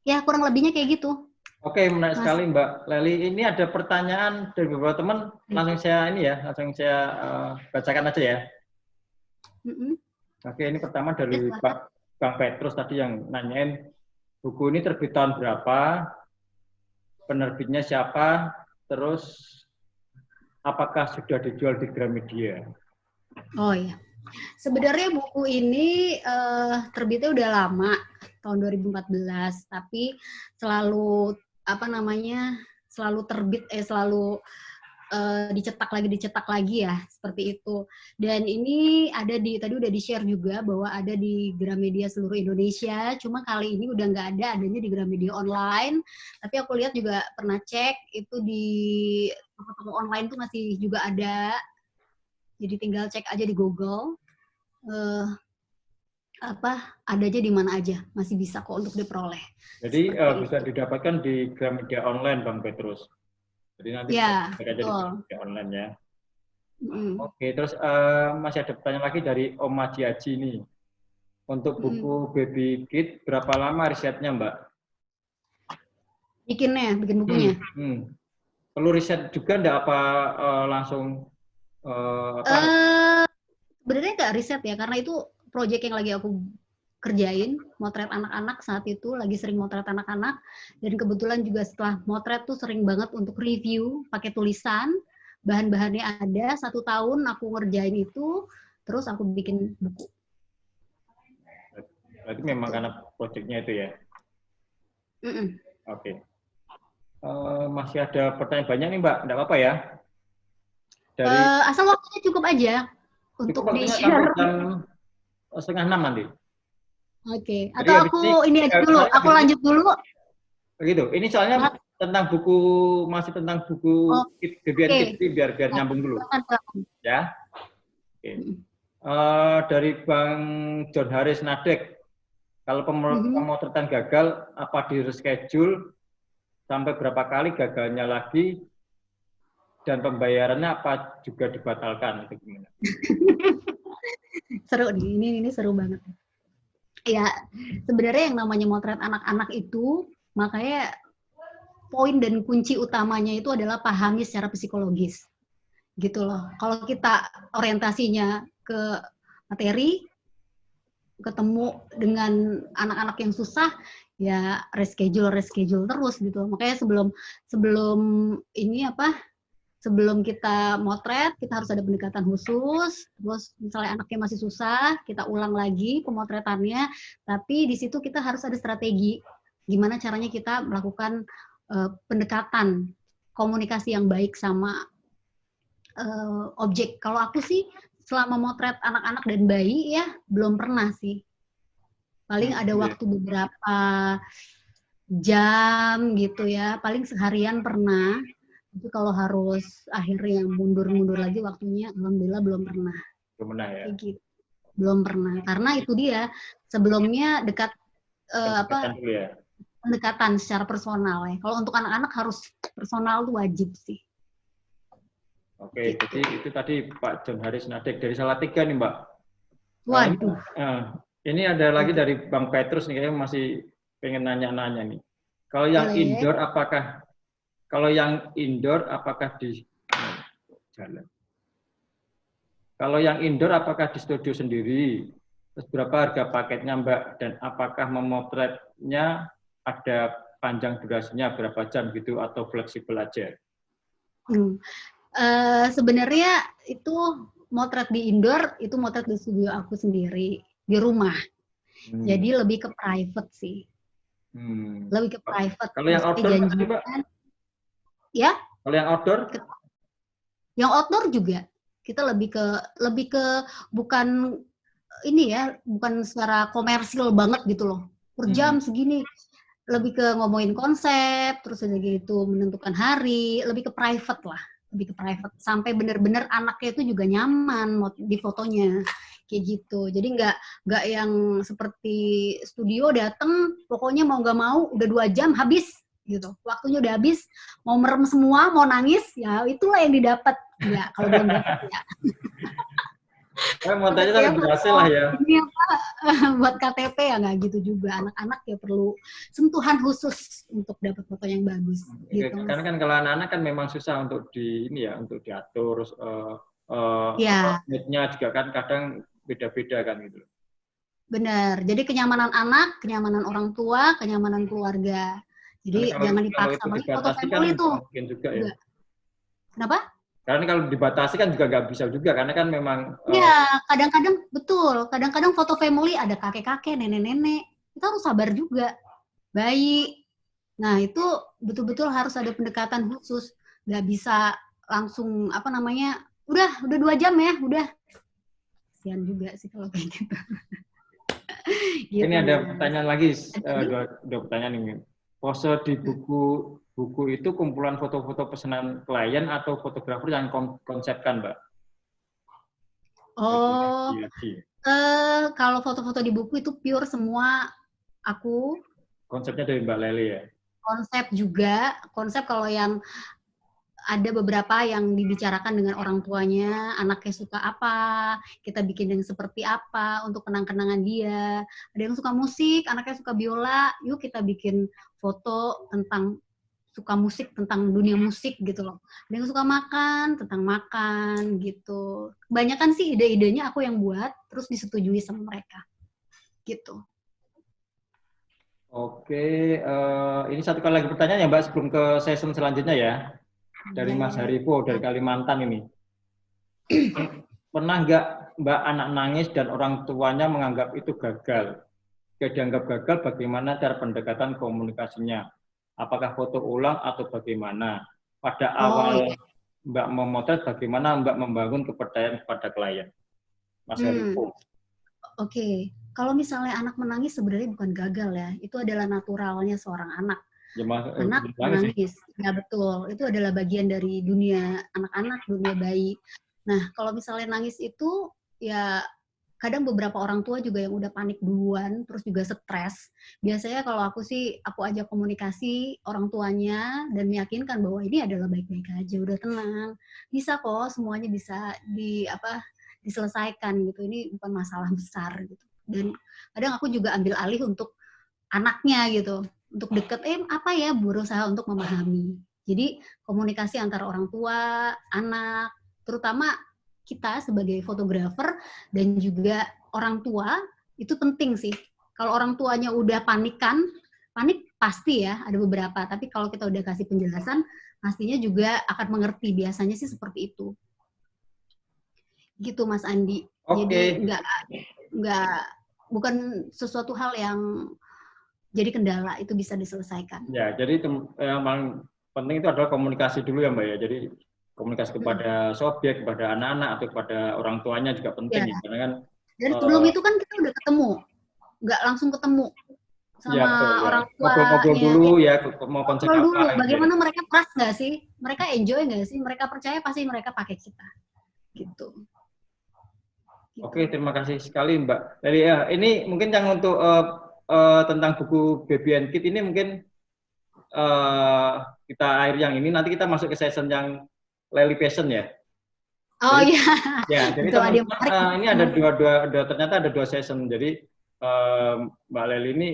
Ya kurang lebihnya kayak gitu. Oke, menarik sekali Mbak Leli. Ini ada pertanyaan dari beberapa teman, langsung saya bacakan aja ya. Oke, ini pertama dari Bang Petrus tadi yang nanyain, buku ini terbit tahun berapa, penerbitnya siapa, terus apakah sudah dijual di Gramedia? Oh iya, sebenarnya buku ini terbitnya udah lama, tahun 2014, tapi selalu selalu terbit, selalu dicetak lagi ya, seperti itu. Dan ini ada tadi udah di-share juga bahwa ada di Gramedia seluruh Indonesia, cuma kali ini udah nggak ada, adanya di Gramedia online. Tapi aku lihat juga pernah cek, itu di toko-toko online tuh masih juga ada. Jadi tinggal cek aja di Google. Ada aja di mana aja, masih bisa kok untuk diperoleh. Jadi bisa didapatkan di Gramedia online, Bang Petrus. Jadi nanti ya, bisa aja di online ya. Oke, terus masih ada pertanyaan lagi dari Om Haji Haji nih. Untuk buku Baby Kid, berapa lama risetnya, Mbak? Bikin bukunya? Perlu riset juga enggak apa langsung sebenarnya nggak riset ya, karena itu proyek yang lagi aku kerjain, motret anak-anak saat itu, lagi sering motret anak-anak, dan kebetulan juga setelah motret tuh sering banget untuk review, pakai tulisan, bahan-bahannya ada, 1 tahun aku ngerjain itu, terus aku bikin buku. Berarti memang karena proyeknya itu ya? Oke. Masih ada pertanyaan banyak nih Mbak, enggak apa-apa ya? Asal waktunya cukup aja, untuk di-share. Jam 5:30 nanti. Oke, atau aku ini aja dulu, aku lanjut dulu. Begitu. Ini soalnya tentang buku, masih tentang buku Baby and Kids, biar nyambung dulu. Ya. Oke. Dari Bang John Haris Nadek, kalau pemotretan gagal, apa di reschedule sampai berapa kali gagalnya lagi, dan pembayarannya apa juga dibatalkan? Itu gimana? Seru nih, ini seru banget. Ya, sebenarnya yang namanya motret anak-anak itu, makanya poin dan kunci utamanya itu adalah pahami secara psikologis. Gitu loh. Kalau kita orientasinya ke materi, ketemu dengan anak-anak yang susah, ya reschedule terus gitu. Makanya sebelum ini sebelum kita motret, kita harus ada pendekatan khusus. Terus misalnya anaknya masih susah, kita ulang lagi pemotretannya. Tapi di situ kita harus ada strategi. Gimana caranya kita melakukan pendekatan komunikasi yang baik sama objek. Kalau aku sih selama motret anak-anak dan bayi ya belum pernah sih. Paling ada waktu beberapa jam gitu ya. Paling seharian pernah. Tapi kalau harus akhirnya mundur-mundur lagi waktunya, alhamdulillah belum pernah. Belum pernah ya? Kayak gitu. Belum pernah. Karena itu dia, sebelumnya pendekatan secara personal ya. Kalau untuk anak-anak harus personal tuh wajib sih. Oke, Gitu. jadi itu tadi Pak John Haris Nadek dari Salatiga nih Mbak. Waduh. Ini ada lagi dari Bang Petrus nih, kayaknya masih pengen nanya-nanya nih. Kalau yang Boleh. indoor apakah di jalan? Kalau yang indoor apakah di studio sendiri? Terus berapa harga paketnya Mbak? Dan apakah memotretnya ada panjang durasinya berapa jam gitu atau fleksibel aja? Sebenarnya itu motret di indoor, itu motret di studio aku sendiri, di rumah. Jadi lebih ke private sih. Lebih ke private. Kalau yang outdoor tadi, Mbak? Ya? Kalau yang outdoor? Yang outdoor juga. Kita lebih ke bukan ini ya, bukan secara komersil banget gitu loh. Per jam segini. Lebih ke ngomongin konsep, terus udah gitu menentukan hari, lebih ke private lah. Lebih ke private. Sampai benar-benar anaknya itu juga nyaman di fotonya. Kayak gitu. Jadi nggak yang seperti studio dateng, pokoknya mau nggak mau udah 2 jam habis gitu. Waktunya udah habis, mau merem semua, mau nangis, ya itulah yang didapat. Ya, kalau belum dapat ya. Mau tanya tapi berhasil lah ya. Ini buat KTP ya nggak gitu juga. Anak-anak ya perlu sentuhan khusus untuk dapat foto yang bagus. Gitu. Karena kan kalau anak-anak kan memang susah untuk untuk diatur. Moodnya juga kan kadang beda-beda kan gitu. Benar. Jadi kenyamanan anak, kenyamanan orang tua, kenyamanan keluarga. Jadi jangan dipaksa. Foto family itu. Mungkin juga ya. Kenapa? Karena kalau dibatasi kan juga nggak bisa juga, karena kan memang... Iya, kadang-kadang, betul. Kadang-kadang foto family ada kakek-kakek, nenek-nenek. Kita harus sabar juga. Bayi. Nah, itu betul-betul harus ada pendekatan khusus. Nggak bisa langsung, udah 2 jam ya, udah. Kasian juga sih kalau kayak gitu. Gitu. Ini ada pertanyaan lagi, dua pertanyaan ini. Pose di buku itu kumpulan foto-foto pesanan klien atau fotografer yang konsepkan, Mbak? Oh, kalau foto-foto di buku itu pure semua aku. Konsepnya dari Mbak Lely ya? Konsep kalau yang ada beberapa yang dibicarakan dengan orang tuanya, anaknya suka apa, kita bikin yang seperti apa untuk kenang-kenangan dia. Ada yang suka musik, anaknya suka biola, yuk kita bikin foto tentang suka musik, tentang dunia musik gitu loh. Ada yang suka makan, tentang makan gitu. Kebanyakan sih ide-idenya aku yang buat, terus disetujui sama mereka. Gitu. Oke, ini satu kali lagi pertanyaan ya Mbak, sebelum ke season selanjutnya ya. Dari Mas Haripo, dari Kalimantan ini. Pernah nggak Mbak anak nangis dan orang tuanya menganggap itu gagal? Jika dianggap gagal, bagaimana cara pendekatan komunikasinya? Apakah foto ulang atau bagaimana? Pada awal Mbak memotret, bagaimana Mbak membangun kepercayaan kepada klien? Mas Haripo. Oke. Kalau misalnya anak menangis sebenarnya bukan gagal ya. Itu adalah naturalnya seorang anak. Anak menangis. Ya betul. Itu adalah bagian dari dunia anak-anak, dunia bayi. Nah, kalau misalnya nangis itu ya kadang beberapa orang tua juga yang udah panik duluan, terus juga stres. Biasanya kalau aku ajak komunikasi orang tuanya dan meyakinkan bahwa ini adalah baik-baik aja, udah tenang. Bisa kok, semuanya bisa diselesaikan gitu. Ini bukan masalah besar gitu. Dan kadang aku juga ambil alih untuk anaknya gitu. Untuk deket, berusaha untuk memahami. Jadi komunikasi antara orang tua, anak, terutama kita sebagai fotografer dan juga orang tua itu penting sih. Kalau orang tuanya udah panikan, panik pasti ya, ada beberapa. Tapi kalau kita udah kasih penjelasan, pastinya juga akan mengerti. Biasanya sih seperti itu. Gitu Mas Andi. Jadi bukan sesuatu hal yang jadi kendala, itu bisa diselesaikan. Ya, jadi yang paling penting itu adalah komunikasi dulu ya Mbak ya. Jadi komunikasi kepada subjek, kepada anak-anak atau kepada orang tuanya juga penting ya. Karena kan dan sebelum itu kan kita udah ketemu, nggak langsung ketemu sama ya, betul, orang tua. Ngobrol dulu ya, mau konsep apa. Dulu, bagaimana mereka trust nggak sih? Mereka enjoy nggak sih? Mereka percaya pasti mereka pakai kita. Gitu. Oke, terima kasih sekali Mbak. Jadi ya, ini mungkin yang untuk tentang buku Baby and Kid ini mungkin kita akhir yang ini, nanti kita masuk ke session yang Lely Passion ya. Oh iya. Ya, jadi ini ada ternyata ada dua session. Jadi Mbak Lely ini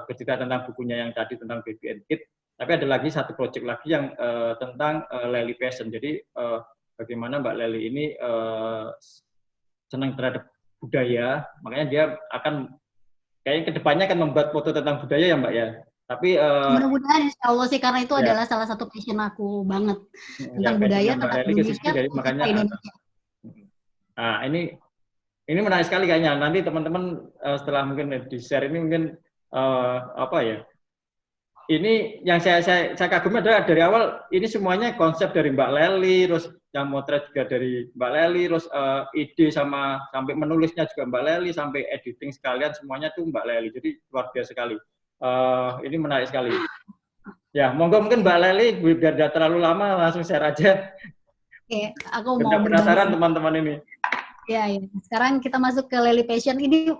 bercerita tentang bukunya yang tadi tentang Baby and Kid, tapi ada lagi satu project lagi yang tentang Lely Passion. Jadi bagaimana Mbak Lely ini senang terhadap budaya, makanya dia akan kayaknya kedepannya akan membuat foto tentang budaya ya Mbak ya. Tapi mudah-mudahan insya Allah sih, karena itu adalah salah satu passion aku banget tentang budaya, tentang Indonesia, makanya Indonesia. Nah, ini menarik sekali kayaknya. Nanti teman-teman setelah mungkin di share ini mungkin apa ya? Ini yang saya kagumi adalah dari awal ini semuanya konsep dari Mbak Lely, terus yang motret juga dari Mbak Lely, terus ide sampai menulisnya juga Mbak Lely, sampai editing sekalian semuanya tuh Mbak Lely. Jadi luar biasa sekali. Ini menarik sekali. Ya, monggo mungkin Mbak Lely biar tidak terlalu lama langsung share aja. Oke, aku mau penasaran teman-teman ini. Ya. Sekarang kita masuk ke Lely Passion. Ini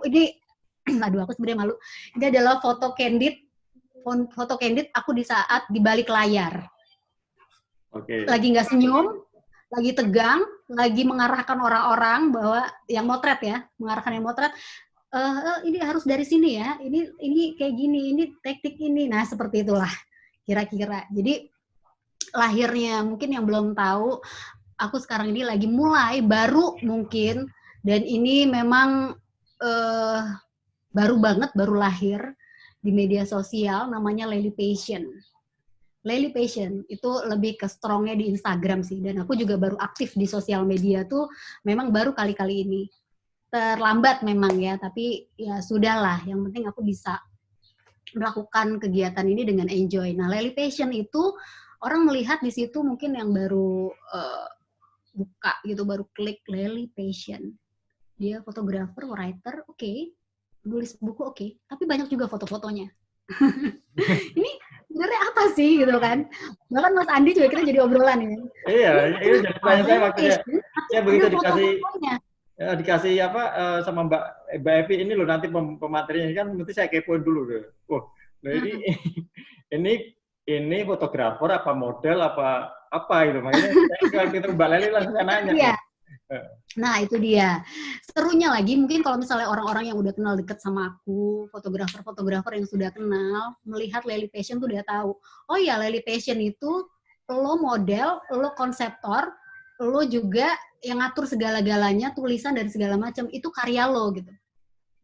aduh aku sebenarnya malu. Ini adalah foto candid aku di saat di balik layar. Oke. Lagi nggak senyum, lagi tegang, lagi mengarahkan orang-orang bahwa yang motret ya, mengarahkan yang motret. Ini harus dari sini ya, ini kayak gini, ini teknik ini. Nah, seperti itulah kira-kira. Jadi lahirnya mungkin yang belum tahu, aku sekarang ini lagi mulai baru mungkin, dan ini memang baru banget, baru lahir di media sosial, namanya Lely Passion. Lely Passion itu lebih ke strongnya di Instagram sih, dan aku juga baru aktif di sosial media tuh memang baru kali-kali ini. Terlambat memang ya, tapi ya sudahlah, yang penting aku bisa melakukan kegiatan ini dengan enjoy. Nah, Lely Passion itu orang melihat di situ mungkin yang baru buka gitu, baru klik Lely Passion. Dia fotografer, writer, oke. Nulis buku, oke. Tapi banyak juga foto-fotonya. Ini sebenarnya apa sih gitu kan? Bahkan Mas Andi juga kita jadi obrolan ya. Iya, ini jadi tanya saya waktunya. Saya begitu dikasih apa sama Mbak Evi ini loh, nanti pematerinya kan mesti saya kepoin dulu deh. Oh, nah ini fotografer apa model apa gitu. Makanya saya gitu Mbak Lely langsung nanya. Iya. Nah, itu dia. Serunya lagi, mungkin kalau misalnya orang-orang yang udah kenal deket sama aku, fotografer-fotografer yang sudah kenal, melihat Lely Passion tuh udah tahu. Oh ya, Lely Passion itu lo model, lo konseptor, lo juga yang ngatur segala-galanya, tulisan dan segala macam, itu karya lo gitu.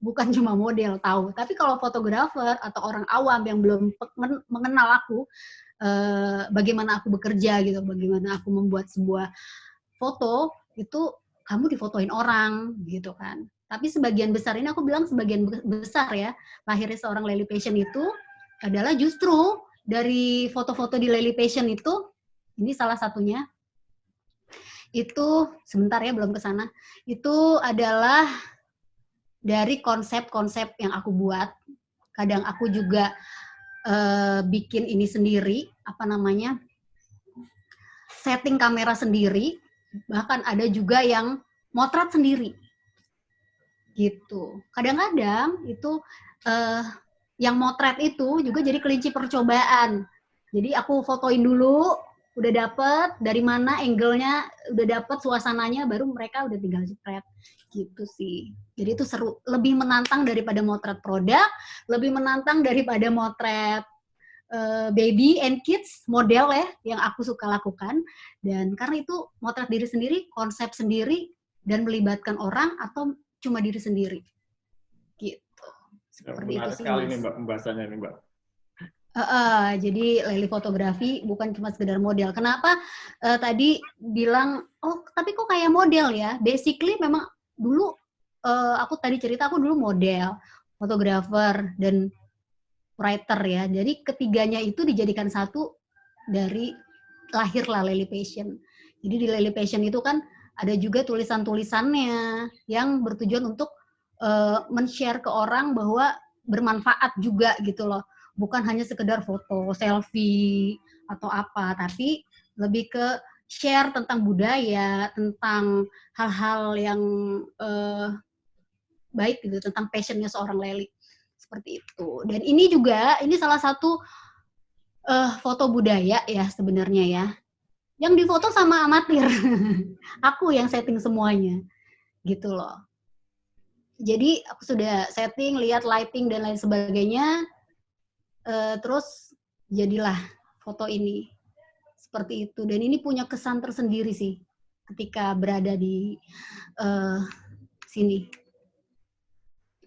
Bukan cuma model, tahu. Tapi kalau fotografer atau orang awam yang belum mengenal aku, bagaimana aku bekerja gitu, bagaimana aku membuat sebuah foto, itu kamu difotoin orang gitu kan. Tapi sebagian besar, ini aku bilang sebagian besar ya, lahirnya seorang Lely Passion itu adalah justru dari foto-foto di Lely Passion itu, ini salah satunya, itu sebentar ya belum ke sana, itu adalah dari konsep-konsep yang aku buat. Kadang aku juga bikin ini sendiri, apa namanya, setting kamera sendiri, bahkan ada juga yang motret sendiri gitu. Kadang-kadang itu yang motret itu juga jadi kelinci percobaan. Jadi aku fotoin dulu, udah dapet dari mana angle-nya, udah dapet suasananya, baru mereka udah tinggal jepret gitu sih. Jadi itu seru, lebih menantang daripada motret produk, lebih menantang daripada motret baby and kids model ya, yang aku suka lakukan. Dan karena itu motret diri sendiri, konsep sendiri, dan melibatkan orang atau cuma diri sendiri gitu. Seperti itu sih, sekali nih Mbak pembahasannya nih Mbak. Jadi Leli fotografi bukan cuma sekedar model. Kenapa tadi bilang, oh tapi kok kayak model ya? Basically memang dulu aku tadi cerita aku dulu model, fotografer, dan writer ya. Jadi ketiganya itu dijadikan satu dari lahirlah Leli Passion. Jadi di Leli Passion itu kan ada juga tulisan-tulisannya yang bertujuan untuk men-share ke orang bahwa bermanfaat juga gitu loh. Bukan hanya sekedar foto, selfie, atau apa, tapi lebih ke share tentang budaya, tentang hal-hal yang baik gitu, tentang passionnya seorang Leli. Seperti itu. Dan ini juga, ini salah satu foto budaya ya sebenarnya ya. Yang difoto sama amatir. Aku yang setting semuanya. Gitu loh. Jadi aku sudah setting, lihat lighting dan lain sebagainya. Terus jadilah foto ini. Seperti itu. Dan ini punya kesan tersendiri sih ketika berada di sini.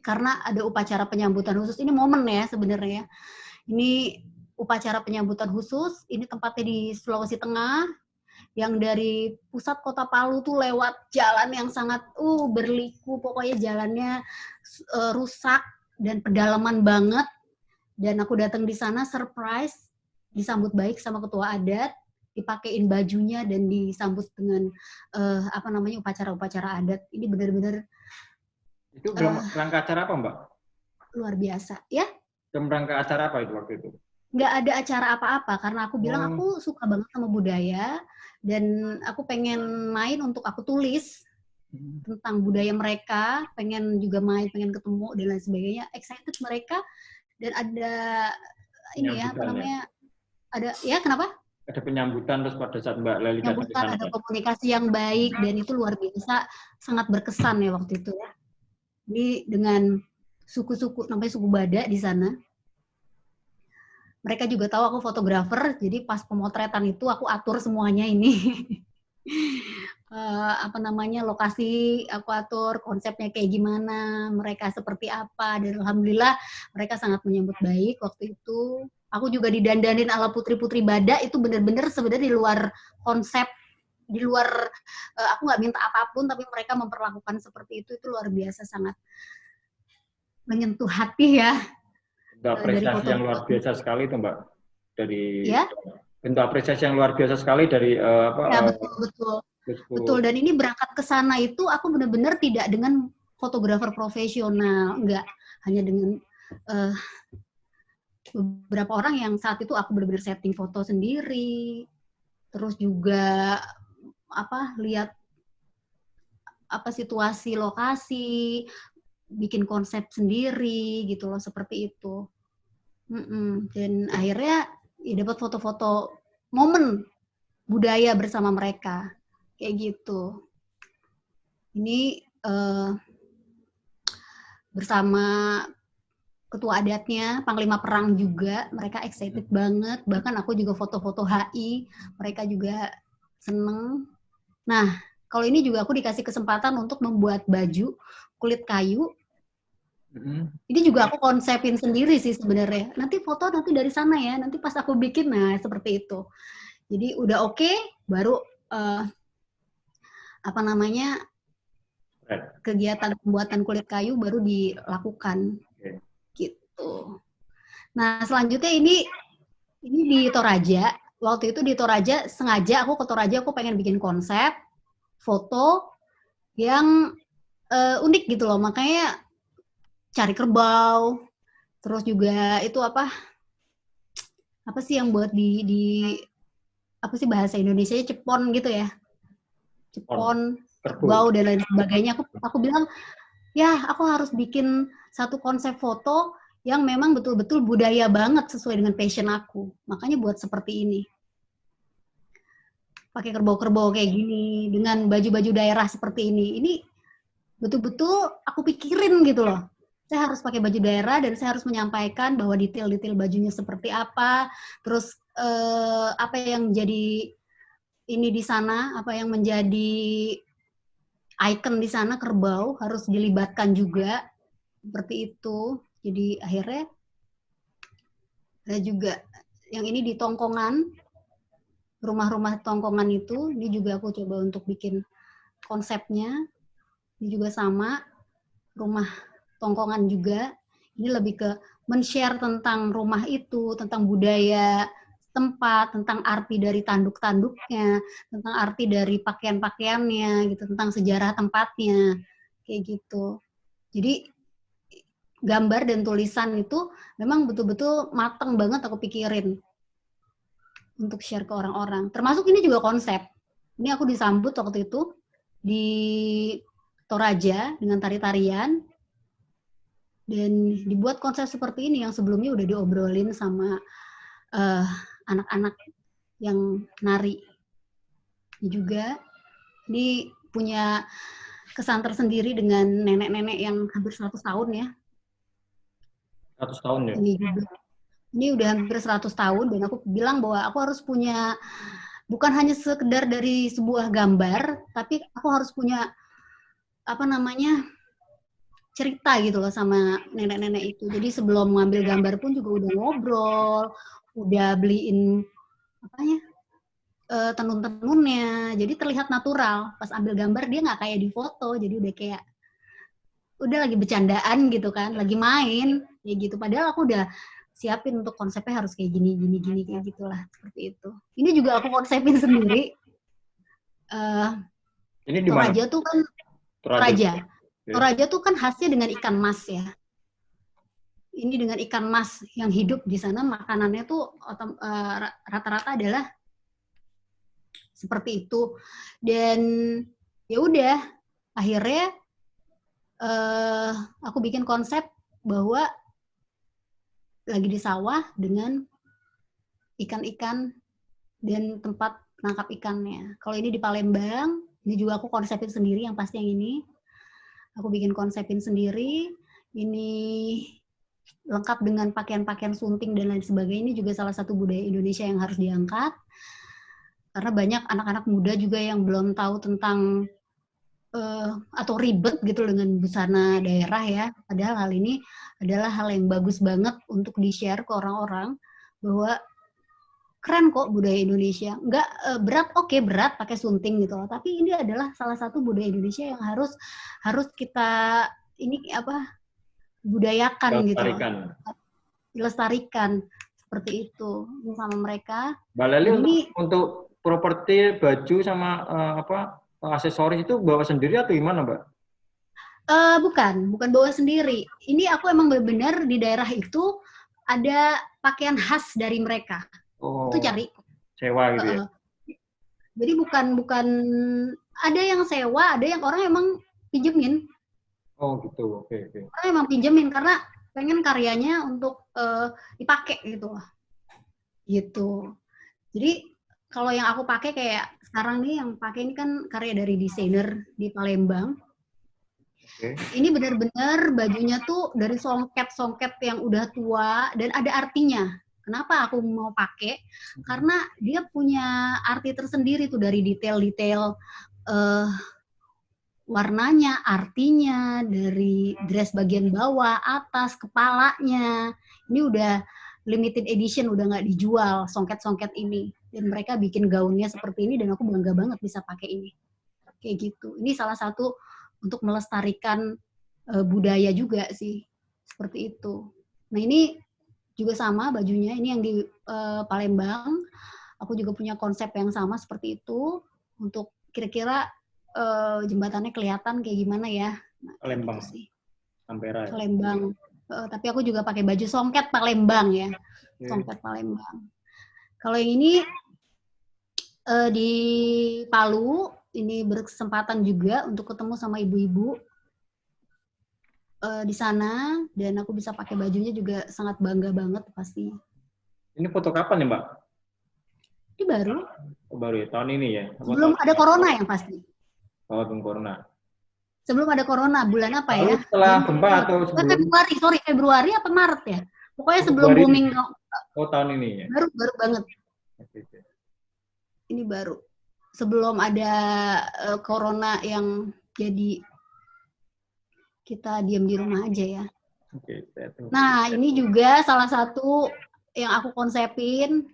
Karena ada upacara penyambutan khusus. Ini momen ya sebenarnya. Ini upacara penyambutan khusus. Ini tempatnya di Sulawesi Tengah. Yang dari pusat kota Palu tuh lewat jalan yang sangat berliku. Pokoknya jalannya rusak dan pedalaman banget. Dan aku datang di sana surprise, disambut baik sama ketua adat, dipakein bajunya dan disambut dengan upacara-upacara adat. Ini benar-benar Itu dalam rangka acara apa, Mbak? luar biasa ya. Dalam rangka acara apa itu waktu itu? Nggak ada acara apa-apa karena aku bilang aku suka banget sama budaya dan aku pengen main untuk aku tulis tentang budaya mereka, pengen juga main, pengen ketemu dan lain sebagainya. Excited mereka dan ada ini ya apa namanya ada ya kenapa? Ada penyambutan terus pada saat Mbak Leli datang ke sana. Ada komunikasi yang baik dan itu luar biasa, sangat berkesan ya waktu itu ya. Ini dengan suku-suku namanya suku Badak di sana. Mereka juga tahu aku fotografer, jadi pas pemotretan itu aku atur semuanya ini. Lokasi, aku atur konsepnya kayak gimana, mereka seperti apa, dan alhamdulillah mereka sangat menyambut baik waktu itu. Aku juga didandanin ala putri-putri Badak, itu benar-benar sebenarnya di luar konsep, di luar, aku nggak minta apapun, tapi mereka memperlakukan seperti itu luar biasa, sangat menyentuh hati ya. Bentuk apresiasi yang luar biasa sekali itu Mbak, dari bentuk apresiasi yang luar biasa sekali dari betul. Dan ini berangkat ke sana itu aku benar-benar tidak dengan fotografer profesional, enggak, hanya dengan beberapa orang yang saat itu aku benar-benar setting foto sendiri, terus juga lihat situasi lokasi, bikin konsep sendiri gitu loh, seperti itu. Dan akhirnya ya dapat foto-foto momen budaya bersama mereka kayak gitu. Ini bersama ketua adatnya, panglima perang juga, mereka excited banget. Bahkan aku juga foto-foto HI, mereka juga seneng. Nah, kalau ini juga aku dikasih kesempatan untuk membuat baju kulit kayu. Ini juga aku konsepin sendiri sih sebenarnya. Nanti foto nanti dari sana ya, nanti pas aku bikin, nah seperti itu. Jadi udah oke, baru kegiatan pembuatan kulit kayu baru dilakukan. Gitu. Nah selanjutnya ini di Toraja. Waktu itu di Toraja sengaja aku ke Toraja, aku pengen bikin konsep foto yang unik gitu loh. Makanya cari kerbau, terus juga itu apa sih yang buat di apa sih bahasa Indonesianya, cepon gitu ya, cepon, kerbau dan lain sebagainya. Aku bilang ya aku harus bikin satu konsep foto yang memang betul-betul budaya banget sesuai dengan passion aku. Makanya buat seperti ini, pakai kerbau-kerbau kayak gini dengan baju-baju daerah seperti ini. Ini betul-betul aku pikirin gitu loh. Saya harus pakai baju daerah dan saya harus menyampaikan bahwa detail-detail bajunya seperti apa, terus apa yang jadi ini di sana, apa yang menjadi icon di sana, kerbau harus dilibatkan juga, seperti itu. Jadi akhirnya Ada juga yang ini di Tongkongan, rumah-rumah Tongkongan itu, ini juga aku coba untuk bikin konsepnya. Ini juga sama, rumah Tongkongan juga. Ini lebih ke men-share tentang rumah itu, tentang budaya tempat, tentang arti dari tanduk-tanduknya, tentang arti dari pakaian-pakaiannya, gitu, tentang sejarah tempatnya, kayak gitu. Jadi gambar dan tulisan itu memang betul-betul mateng banget aku pikirin untuk share ke orang-orang. Termasuk ini juga konsep. Ini aku disambut waktu itu di Toraja dengan tari-tarian dan dibuat konsep seperti ini yang sebelumnya udah diobrolin sama anak-anak yang nari. Ini juga ini punya kesan tersendiri dengan nenek-nenek yang hampir 100 tahun ya. 100 tahun ya? Ini udah hampir 100 tahun dan aku bilang bahwa aku harus punya bukan hanya sekedar dari sebuah gambar, tapi aku harus punya cerita gitu loh sama nenek-nenek itu. Jadi sebelum mengambil gambar pun juga udah ngobrol, udah beliin tenun-tenunnya. Jadi terlihat natural. Pas ambil gambar dia nggak kayak di foto, jadi udah lagi bercandaan gitu kan, lagi main kayak gitu. Padahal aku udah siapin untuk konsepnya harus kayak gini kayak gitulah, seperti itu. Ini juga aku konsepin sendiri. Ini di mana? Toraja tuh kan Toraja tuh kan khasnya dengan ikan mas ya. Ini dengan ikan mas yang hidup di sana, makanannya tuh rata-rata adalah seperti itu. Dan ya udah, akhirnya aku bikin konsep bahwa lagi di sawah dengan ikan-ikan dan tempat nangkap ikannya. Kalau ini di Palembang, ini juga aku konsepin sendiri, yang pasti yang ini. Aku bikin konsepin sendiri. Ini lengkap dengan pakaian-pakaian sunting dan lain sebagainya. Ini juga salah satu budaya Indonesia yang harus diangkat. Karena banyak anak-anak muda juga yang belum tahu tentang atau ribet gitu dengan busana daerah ya. Padahal hal ini adalah hal yang bagus banget untuk di-share ke orang-orang bahwa keren kok budaya Indonesia. Enggak berat, oke berat pakai sunting gitu loh. Tapi ini adalah salah satu budaya Indonesia yang harus kita budayakan gitu loh. Dilestarikan seperti itu sama mereka. Mbak Leli untuk properti baju sama aksesoris itu bawa sendiri atau gimana, Mbak? Bukan bawa sendiri. Ini aku emang benar-benar di daerah itu ada pakaian khas dari mereka. Itu cari. Sewa gitu ya? Jadi bukan ada yang sewa, ada yang orang emang pinjemin. Oh gitu, oke. Orang emang pinjemin karena pengen karyanya untuk dipakai gitu lah. Gitu. Jadi kalau yang aku pakai kayak sekarang nih yang pakai ini kan karya dari desainer di Palembang. Okay. Ini benar-benar bajunya tuh dari songket-songket yang udah tua dan ada artinya. Kenapa aku mau pakai? Karena dia punya arti tersendiri tuh dari detail-detail warnanya, artinya, dari dress bagian bawah, atas, kepalanya. Ini udah limited edition, udah nggak dijual songket-songket ini. Dan mereka bikin gaunnya seperti ini dan aku bangga banget bisa pakai ini. Kayak gitu. Ini salah satu untuk melestarikan budaya juga sih. Seperti itu. Nah ini juga sama bajunya. Ini yang di Palembang. Aku juga punya konsep yang sama seperti itu. Untuk kira-kira jembatannya kelihatan kayak gimana ya. Nah, Palembang gitu sih. Ampera. Palembang. Tapi aku juga pakai baju songket Palembang ya. Songket Palembang. Kalau yang ini di Palu, ini berkesempatan juga untuk ketemu sama ibu-ibu di sana, dan aku bisa pakai bajunya juga sangat bangga banget pasti. Ini foto kapan ya, Mbak? Ini baru. Oh, baru ya, tahun ini ya? Sebelum ada corona yang pasti. Oh, sebelum corona. Sebelum ada corona, bulan apa lalu ya? Setelah gempa atau sebelum? Februari apa Maret ya? Pokoknya sebelum booming. Oh, tahun ini ya? Baru banget. Okay. Ini baru. Sebelum ada corona yang jadi kita diam di rumah aja ya. Okay. Nah, ini juga salah satu yang aku konsepin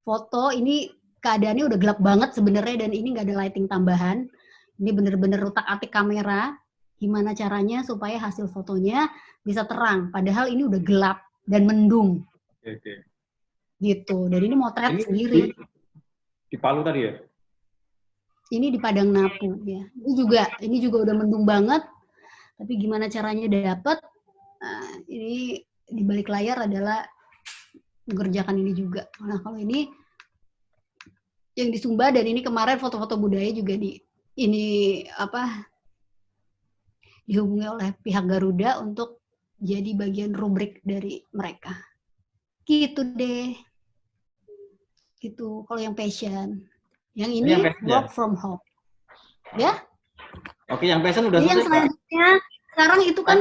foto ini keadaannya udah gelap banget sebenarnya dan ini nggak ada lighting tambahan. Ini bener-bener utak-atik kamera. Gimana caranya supaya hasil fotonya bisa terang. Padahal ini udah gelap dan mendung. Oke. Gitu. Dan ini motret Ini sendiri. Di Palu tadi ya? Ini di Padang Napu ya. Ini juga udah mendung banget. Tapi gimana caranya dapet? Nah, ini di balik layar adalah mengerjakan ini juga. Nah, kalau ini yang di Sumba dan ini kemarin foto-foto budaya juga dihubungi oleh pihak Garuda untuk jadi bagian rubrik dari mereka. Gitu deh. Gitu kalau yang passion. Yang ini yang passion, work ya? from home. Ya? Oke, yang passion udah Jadi yang selesai, Pak? selanjutnya sekarang itu kan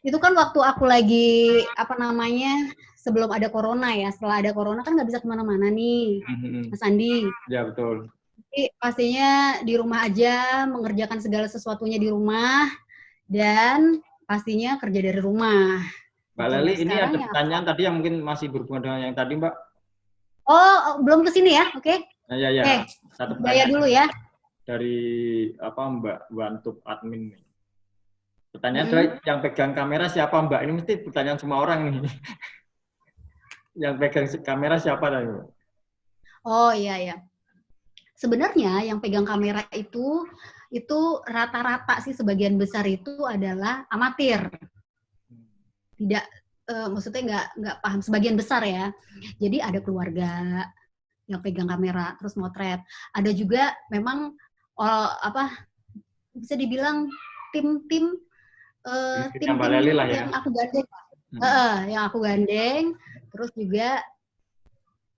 itu kan waktu aku lagi sebelum ada corona ya. Setelah ada corona kan nggak bisa kemana-mana nih, Mas Andi. Ya, betul. Jadi pastinya di rumah aja, mengerjakan segala sesuatunya di rumah, dan pastinya kerja dari rumah. Mbak Gitu. Leli, ini Sekarang ada pertanyaan tadi yang mungkin masih berhubungan dengan yang tadi, Mbak. Oh, belum ke sini ya? Oke. Nah, ya. Oke, Satu budaya pertanyaan dulu ya. dari Mbak Wantup admin nih. Pertanyaan adalah yang pegang kamera siapa, Mbak? Ini mesti pertanyaan semua orang nih. Yang pegang kamera siapa tadi, Mbak? Oh iya. Sebenarnya yang pegang kamera itu rata-rata sih sebagian besar itu adalah amatir. Tidak, maksudnya nggak paham, sebagian besar ya. Jadi ada keluarga yang pegang kamera terus motret. Ada juga memang bisa dibilang tim Mbak Leli lah ya. yang aku gandeng. Yang aku gandeng, terus juga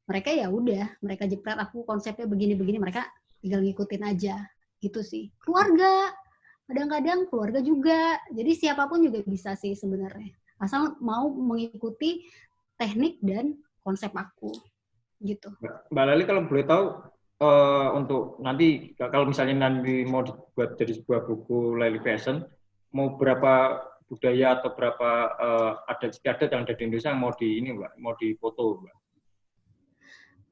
mereka ya udah, mereka jepret aku konsepnya begini-begini, mereka tinggal ngikutin aja, gitu sih. Keluarga, kadang-kadang keluarga juga, jadi siapapun juga bisa sih sebenarnya, asal mau mengikuti teknik dan konsep aku, gitu. Mbak Leli kalau boleh tahu, untuk nanti kalau misalnya nanti mau dibuat jadi sebuah buku Leli Fashion, mau berapa budaya atau berapa adat istiadat yang ada di Indonesia yang mau difoto, Mbak?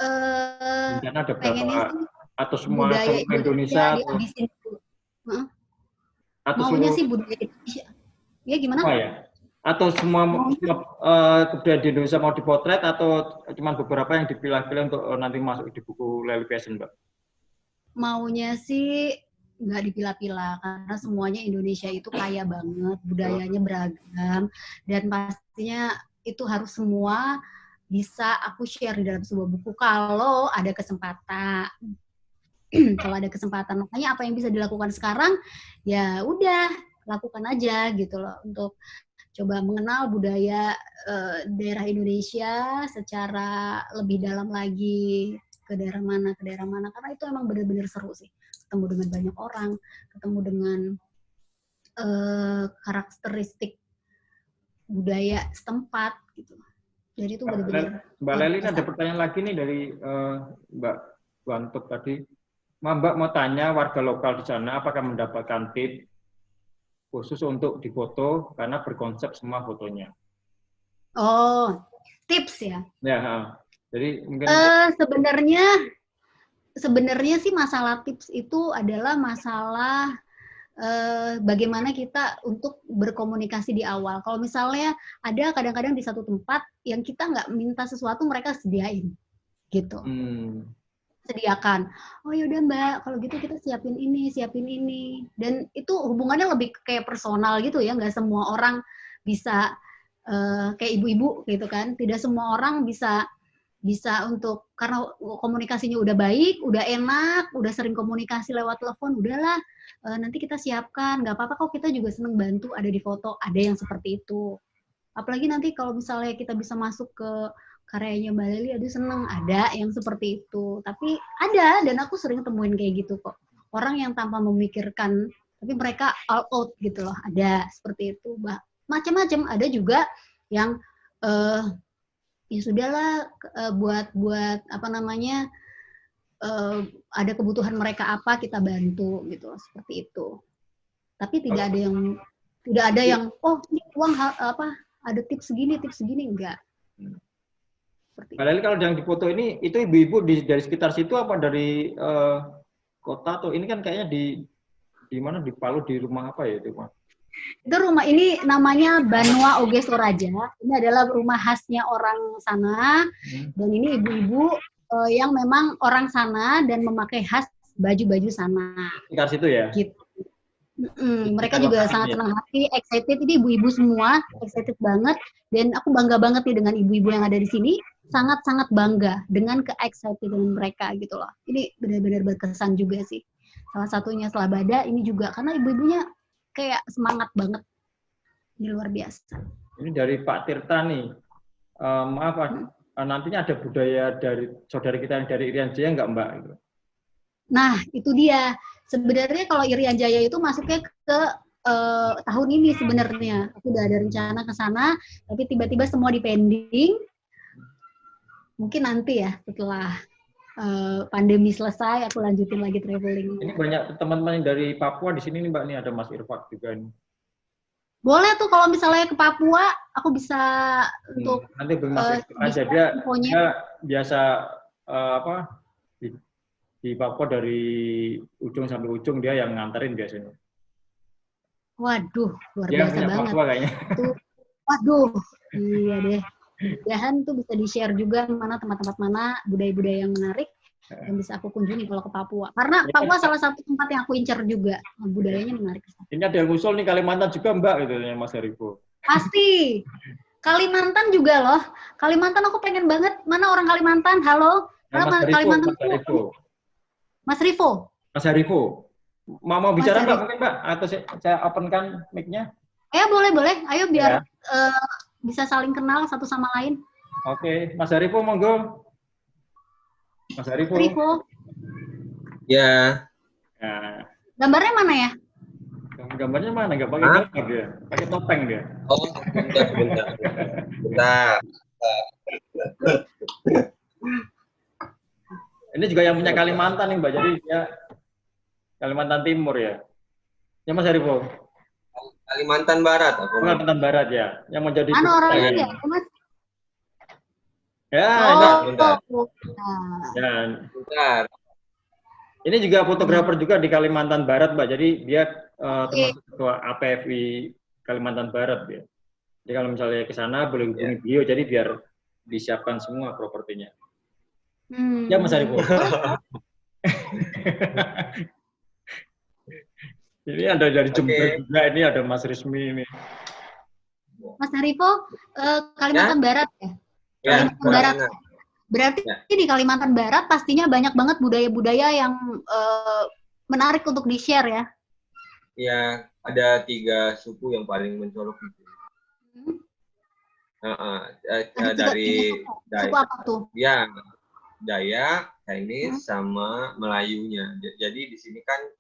Rencana ada berapa? Atau semua budaya Indonesia atau dihabisin dulu. atau Maunya seluruh sih budaya Indonesia. Ya gimana? ya? Atau semua budaya di Indonesia mau dipotret atau cuma beberapa yang dipilah-pilih untuk nanti masuk di buku Leli Fashion, Mbak? Maunya sih nggak dipilah-pilah karena semuanya Indonesia itu kaya banget, budayanya beragam, dan pastinya itu harus semua bisa aku share di dalam sebuah buku kalau ada kesempatan. Kalau ada kesempatan, makanya apa yang bisa dilakukan sekarang ya udah lakukan aja gitu loh, untuk coba mengenal budaya daerah Indonesia secara lebih dalam lagi, ke daerah mana karena itu emang benar-benar seru sih, ketemu dengan banyak orang, ketemu dengan karakteristik budaya setempat gitu. Jadi itu benar-benar. Mbak Leli, ada pertanyaan lagi nih dari Mbak Wantuk tadi. Mbak mau tanya, warga lokal di sana apakah mendapatkan tips khusus untuk difoto karena berkonsep semua fotonya? Oh, tips ya? Ya, jadi mungkin sebenarnya sih masalah tips itu adalah masalah bagaimana kita untuk berkomunikasi di awal. Kalau misalnya ada kadang-kadang di satu tempat yang kita nggak minta sesuatu, mereka sediain, gitu. Sediakan. Oh yaudah Mbak, kalau gitu kita siapin ini. Dan itu hubungannya lebih kayak personal gitu ya, nggak semua orang bisa kayak ibu-ibu gitu kan. Tidak semua orang bisa untuk, karena komunikasinya udah baik, udah enak, udah sering komunikasi lewat telepon, udahlah nanti kita siapkan, nggak apa-apa kok, kita juga seneng bantu ada di foto, ada yang seperti itu. Apalagi nanti kalau misalnya kita bisa masuk ke karyanya Mbak Leli, aduh seneng, ada yang seperti itu. Tapi ada, dan aku sering temuin kayak gitu kok. Orang yang tanpa memikirkan, tapi mereka all out gitu loh, ada seperti itu. Macam-macam, ada juga yang ya sudahlah, buat apa namanya, ada kebutuhan mereka apa kita bantu gitu, seperti itu. Tapi tidak ada yang oh ini uang ada tips segini enggak. Seperti Mbak Leli kalau yang di foto ini itu ibu-ibu dari sekitar situ apa dari kota atau ini kan kayaknya di mana di Palu di rumah apa ya itu Pak? itu rumah ini namanya Banua Oge Soraja. Ini adalah rumah khasnya orang sana dan ini ibu-ibu yang memang orang sana dan memakai khas baju-baju sana. Sekitar situ ya? Gitu. Mereka juga sangat senang hati, excited. Ini ibu-ibu semua excited banget dan aku bangga banget nih dengan ibu-ibu yang ada di sini. Sangat-sangat bangga dengan ke-excitedan mereka gitu loh. Ini benar-benar berkesan juga sih. Salah satunya setelah Bada ini juga karena ibu-ibunya kayak semangat banget. Ini luar biasa. Ini dari Pak Tirta nih. Maaf Pak, nantinya ada budaya dari saudara kita yang dari Irian Jaya nggak Mbak? Nah, itu dia. Sebenarnya kalau Irian Jaya itu masuknya ke tahun ini sebenarnya. Aku udah ada rencana ke sana, tapi tiba-tiba semua dipending. Mungkin nanti ya setelah pandemi selesai aku lanjutin lagi traveling. Ini banyak teman-teman yang dari Papua di sini nih Mbak, nih ada Mas Irfak juga nih. Boleh tuh kalau misalnya ke Papua, aku bisa untuk nanti beri Mas Irfak aja dia biasa di Papua dari ujung sampai ujung dia yang nganterin biasanya. Waduh, luar dia biasa banget. Papua kayaknya. Waduh, iya deh. Mudahan tuh bisa di-share juga mana tempat-tempat mana budaya-budaya yang menarik yang bisa aku kunjungi kalau ke Papua. Karena Papua salah satu tempat yang aku incer juga, budayanya menarik. Ini ada yang usul nih Kalimantan juga Mbak gitu ya Mas Haribo. Pasti. Kalimantan juga loh. Kalimantan aku pengen banget. Mana orang Kalimantan? Halo. Mas Kalimantan. Mas Rivo. Mas Haribo. Mau bicara Mbak mungkin Mbak atau saya openkan mic-nya? Boleh. Ayo biar bisa saling kenal satu sama lain. Oke, Mas Haribo monggo. Mas Haribo. Ya. Nah. Gambarnya mana ya? Gambarnya mana? Nggak pakai gambar dia. Pakai topeng dia. Oh, bentar. Ini juga yang punya Kalimantan nih Mbak. Jadi dia Kalimantan Timur ya. Ya Mas Haribo. Kalimantan Barat. Kalimantan Barat ya. Yang mau jadi orangnya ya, Mas? Ya, bentar. Bentar. Ini juga fotografer juga di Kalimantan Barat, Mbak. Jadi dia termasuk ketua APFI Kalimantan Barat ya. Jadi kalau misalnya ke sana boleh hubungi beliau jadi biar disiapkan semua propertinya. Ya Mas Haribo. Ini ada dari Jember juga, ini ada Mas Rismi ini. Mas Haribo, Kalimantan Barat ya? Kalimantan Barat. Berarti di Kalimantan Barat pastinya banyak banget budaya-budaya yang menarik untuk di-share ya? Ya, ada 3 suku yang paling mencolok itu. Dari suku apa tuh? Ya, Dayak, Chinese, sama Melayunya. Jadi di sini kan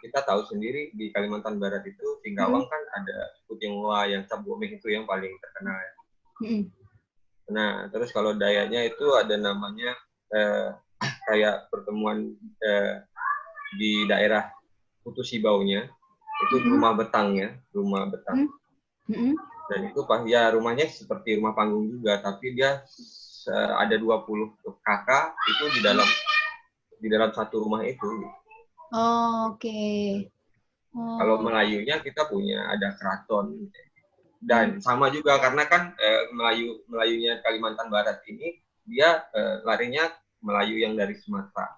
kita tahu sendiri di Kalimantan Barat itu Singkawang kan ada suku Tionghoa yang Cap Gomeh itu yang paling terkenal ya. Nah, terus kalau Dayaknya itu ada namanya kayak pertemuan di daerah Putu Sibaunya itu rumah betangnya, rumah betang. Dan itu ya rumahnya seperti rumah panggung juga, tapi dia ada 20 kakak itu di dalam satu rumah itu. Oke. Kalau Melayunya kita punya ada keraton dan sama juga karena kan Melayunya Kalimantan Barat ini dia larinya Melayu yang dari Sumatera,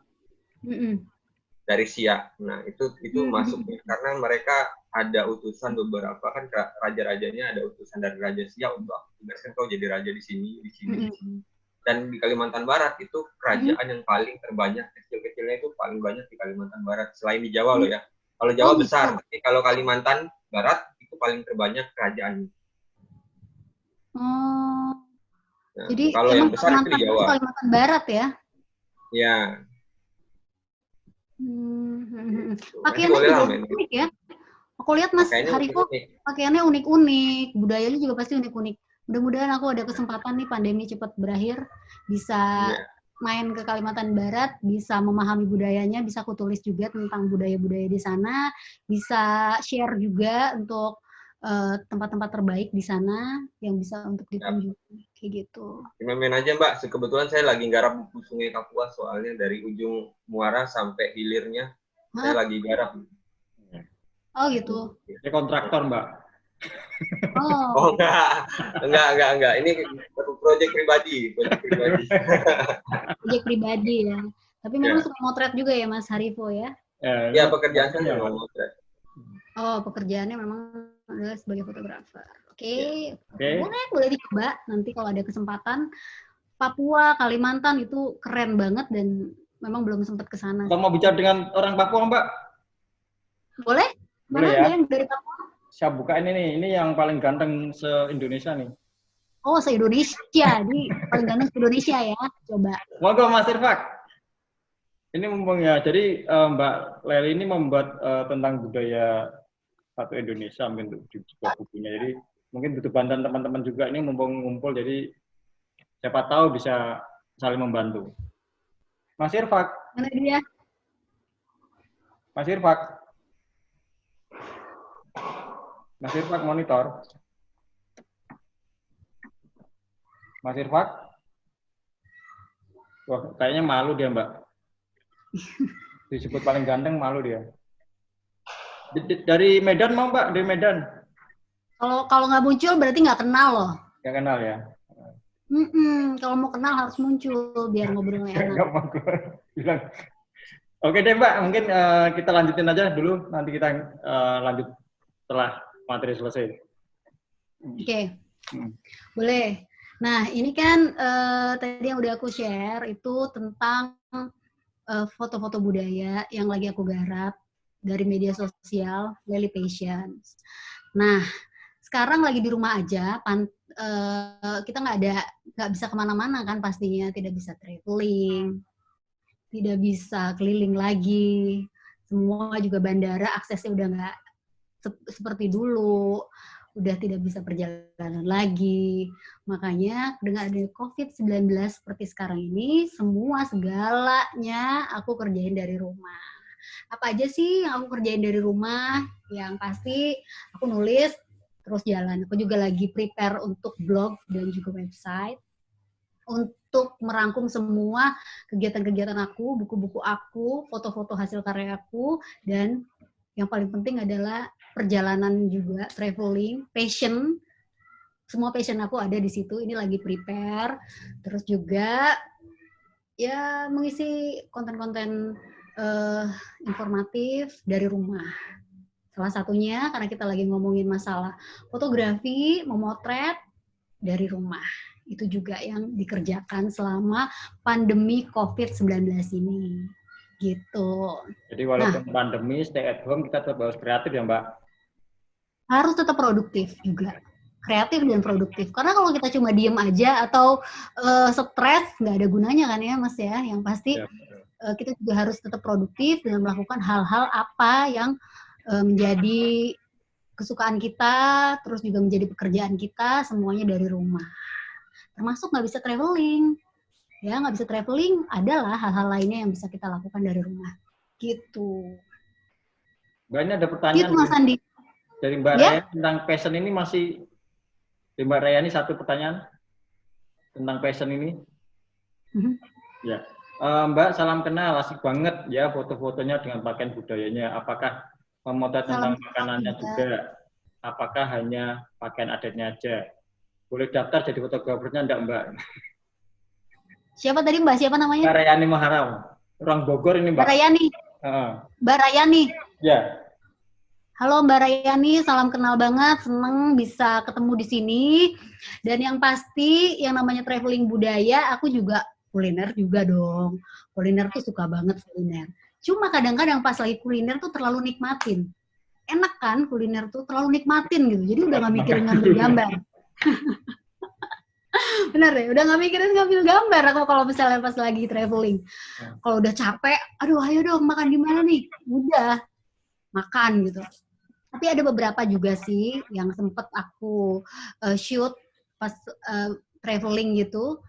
dari Siak. Nah itu masuknya karena mereka ada utusan beberapa kan raja-rajanya ada utusan dari Raja Siak untuk tugaskan kau jadi raja di sini. Dan di Kalimantan Barat itu kerajaan yang paling terbanyak, kecil-kecilnya itu paling banyak di Kalimantan Barat, selain di Jawa loh ya. Kalau Jawa besar, tapi kalau Kalimantan Barat itu paling terbanyak kerajaan. Nah, jadi kalau yang besar itu di Jawa. Kalimantan Barat ya? Ya. Pakaiannya juga unik ya. Aku lihat Mas Haribo pakaiannya unik-unik, budayanya juga pasti unik-unik. Mudah-mudahan aku ada kesempatan nih pandemi cepat berakhir, bisa main ke Kalimantan Barat, bisa memahami budayanya, bisa aku tulis juga tentang budaya-budaya di sana, bisa share juga untuk tempat-tempat terbaik di sana yang bisa untuk dikunjungi kayak gitu. Main aja Mbak, kebetulan saya lagi garap buku Sungai Kapuas soalnya dari ujung muara sampai hilirnya saya lagi garap. Oh gitu. Ini kontraktor Mbak. Oh, Enggak. Ini proyek pribadi. proyek pribadi ya. Tapi memang Ya. suka motret juga ya Mas Harifo ya? Ya, pekerjaan saya memang motret. Oh, pekerjaannya memang adalah sebagai fotografer. Oke. Oke. Boleh dicoba nanti kalau ada kesempatan. Papua, Kalimantan itu keren banget dan memang belum sempat ke sana. Kalau mau bicara dengan orang Papua Mbak, Boleh? Boleh Mana ya. ada yang dari Papua? saya buka ini yang paling ganteng se-Indonesia nih. Oh, se-Indonesia. Ini paling ganteng se-Indonesia ya. Coba. Monggo Mas Irfak. Ini mumpung ya, jadi Mbak Leli ini membuat tentang budaya satu Indonesia mungkin di sebuah bukunya. Jadi mungkin butuh bantuan teman-teman juga ini mumpung ngumpul, jadi siapa tahu bisa saling membantu. Mas Irfak, Mana dia? Mas Irfak. Mas Irfak monitor. Mas Irfak. Wah, kayaknya malu dia, Mbak. Disebut paling ganteng malu dia. Dari Medan mau Mbak? Dari Medan? Kalau nggak muncul berarti nggak kenal loh. Nggak kenal ya? Kalau mau kenal harus muncul biar ngobrolnya enak. Nggak mau gue bilang. Oke deh Mbak, mungkin kita lanjutin aja dulu. Nanti kita lanjut setelah materi selesai. Oke. Boleh. Nah, ini kan tadi yang udah aku share itu tentang foto-foto budaya yang lagi aku garap dari media sosial Lely Passions. Nah, sekarang lagi di rumah aja, kita nggak bisa kemana-mana kan pastinya, tidak bisa traveling, tidak bisa keliling lagi, semua juga bandara aksesnya udah nggak seperti dulu, udah tidak bisa perjalanan lagi. Makanya dengan adanya COVID-19 seperti sekarang ini, semua segalanya aku kerjain dari rumah. Apa aja sih yang aku kerjain dari rumah? Yang pasti aku nulis, terus jalan. Aku juga lagi prepare untuk blog dan juga website. Untuk merangkum semua kegiatan-kegiatan aku, buku-buku aku, foto-foto hasil karya aku, dan yang paling penting adalah perjalanan juga, traveling, passion. Semua passion aku ada di situ. Ini lagi prepare. Terus juga ya mengisi konten-konten informatif dari rumah. Salah satunya karena kita lagi ngomongin masalah fotografi, memotret dari rumah. Itu juga yang dikerjakan selama pandemi COVID-19 ini. Gitu. Jadi walaupun pandemi, stay at home, kita tetap harus kreatif ya Mbak? Harus tetap produktif juga. Kreatif dan produktif. Karena kalau kita cuma diem aja atau stres, nggak ada gunanya kan ya Mas ya. Yang pasti kita juga harus tetap produktif dan melakukan hal-hal apa yang menjadi kesukaan kita, terus juga menjadi pekerjaan kita, semuanya dari rumah. Termasuk nggak bisa traveling. Ya, nggak bisa traveling, adalah hal-hal lainnya yang bisa kita lakukan dari rumah. Gitu. Mbaknya ada pertanyaan Gitu, Mas Andi. dari Mbak Raya tentang passion ini masih, dari Mbak Raya ini satu pertanyaan tentang passion ini. Ya, Mbak salam kenal, asik banget ya foto-fotonya dengan pakaian budayanya. Apakah memotret tentang makanannya juga? Apakah hanya pakaian adatnya aja? Boleh daftar jadi fotografernya enggak Mbak? Siapa tadi Mbak? Siapa namanya? Mbak Rayani Maharam. Orang Bogor ini Mbak. Mbak Rayani. Mbak Rayani. Ya. Halo Mbak Rayani, salam kenal banget. Seneng bisa ketemu di sini. Dan yang pasti, yang namanya traveling budaya, aku juga kuliner juga dong. Kuliner tuh suka banget kuliner. Cuma kadang-kadang pas lagi kuliner tuh terlalu nikmatin. Enak kan kuliner tuh terlalu nikmatin gitu. Jadi udah gak mikirin ngambil gambar. Bener deh, udah gak mikirin ngambil gambar aku kalau misalnya pas lagi traveling. Kalau udah capek, aduh ayo dong makan di mana nih? Udah, makan gitu. Tapi ada beberapa juga sih yang sempet aku shoot pas traveling gitu.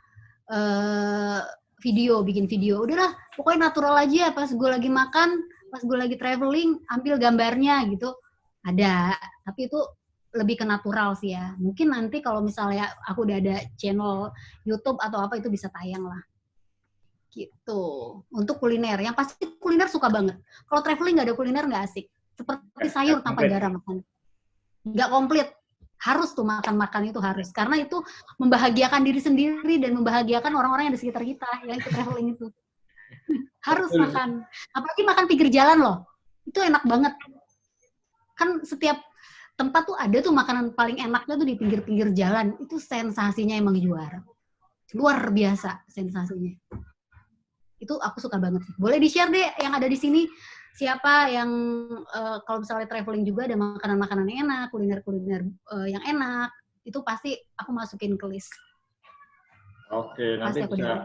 Bikin video. Udahlah, pokoknya natural aja pas gue lagi makan, pas gue lagi traveling, ambil gambarnya gitu. Ada, tapi itu lebih ke natural sih ya. Mungkin nanti kalau misalnya aku udah ada channel YouTube atau apa itu bisa tayang lah. Gitu. Untuk kuliner, yang pasti kuliner suka banget. Kalau traveling nggak ada kuliner nggak asik. Seperti sayur tanpa garam makan. Nggak komplit. Harus tuh makan-makan itu harus. Karena itu membahagiakan diri sendiri dan membahagiakan orang-orang yang di sekitar kita yang ikut traveling itu. Harus makan. Apalagi makan pinggir jalan loh. Itu enak banget. Kan setiap tempat tuh ada tuh makanan paling enaknya tuh di pinggir-pinggir jalan. Itu sensasinya emang juara. Luar biasa sensasinya. Itu aku suka banget sih. Boleh di-share deh yang ada di sini. Siapa yang kalau misalnya traveling juga ada makanan-makanan yang enak, kuliner-kuliner yang enak, itu pasti aku masukin ke list. Oke, nanti Pasti bisa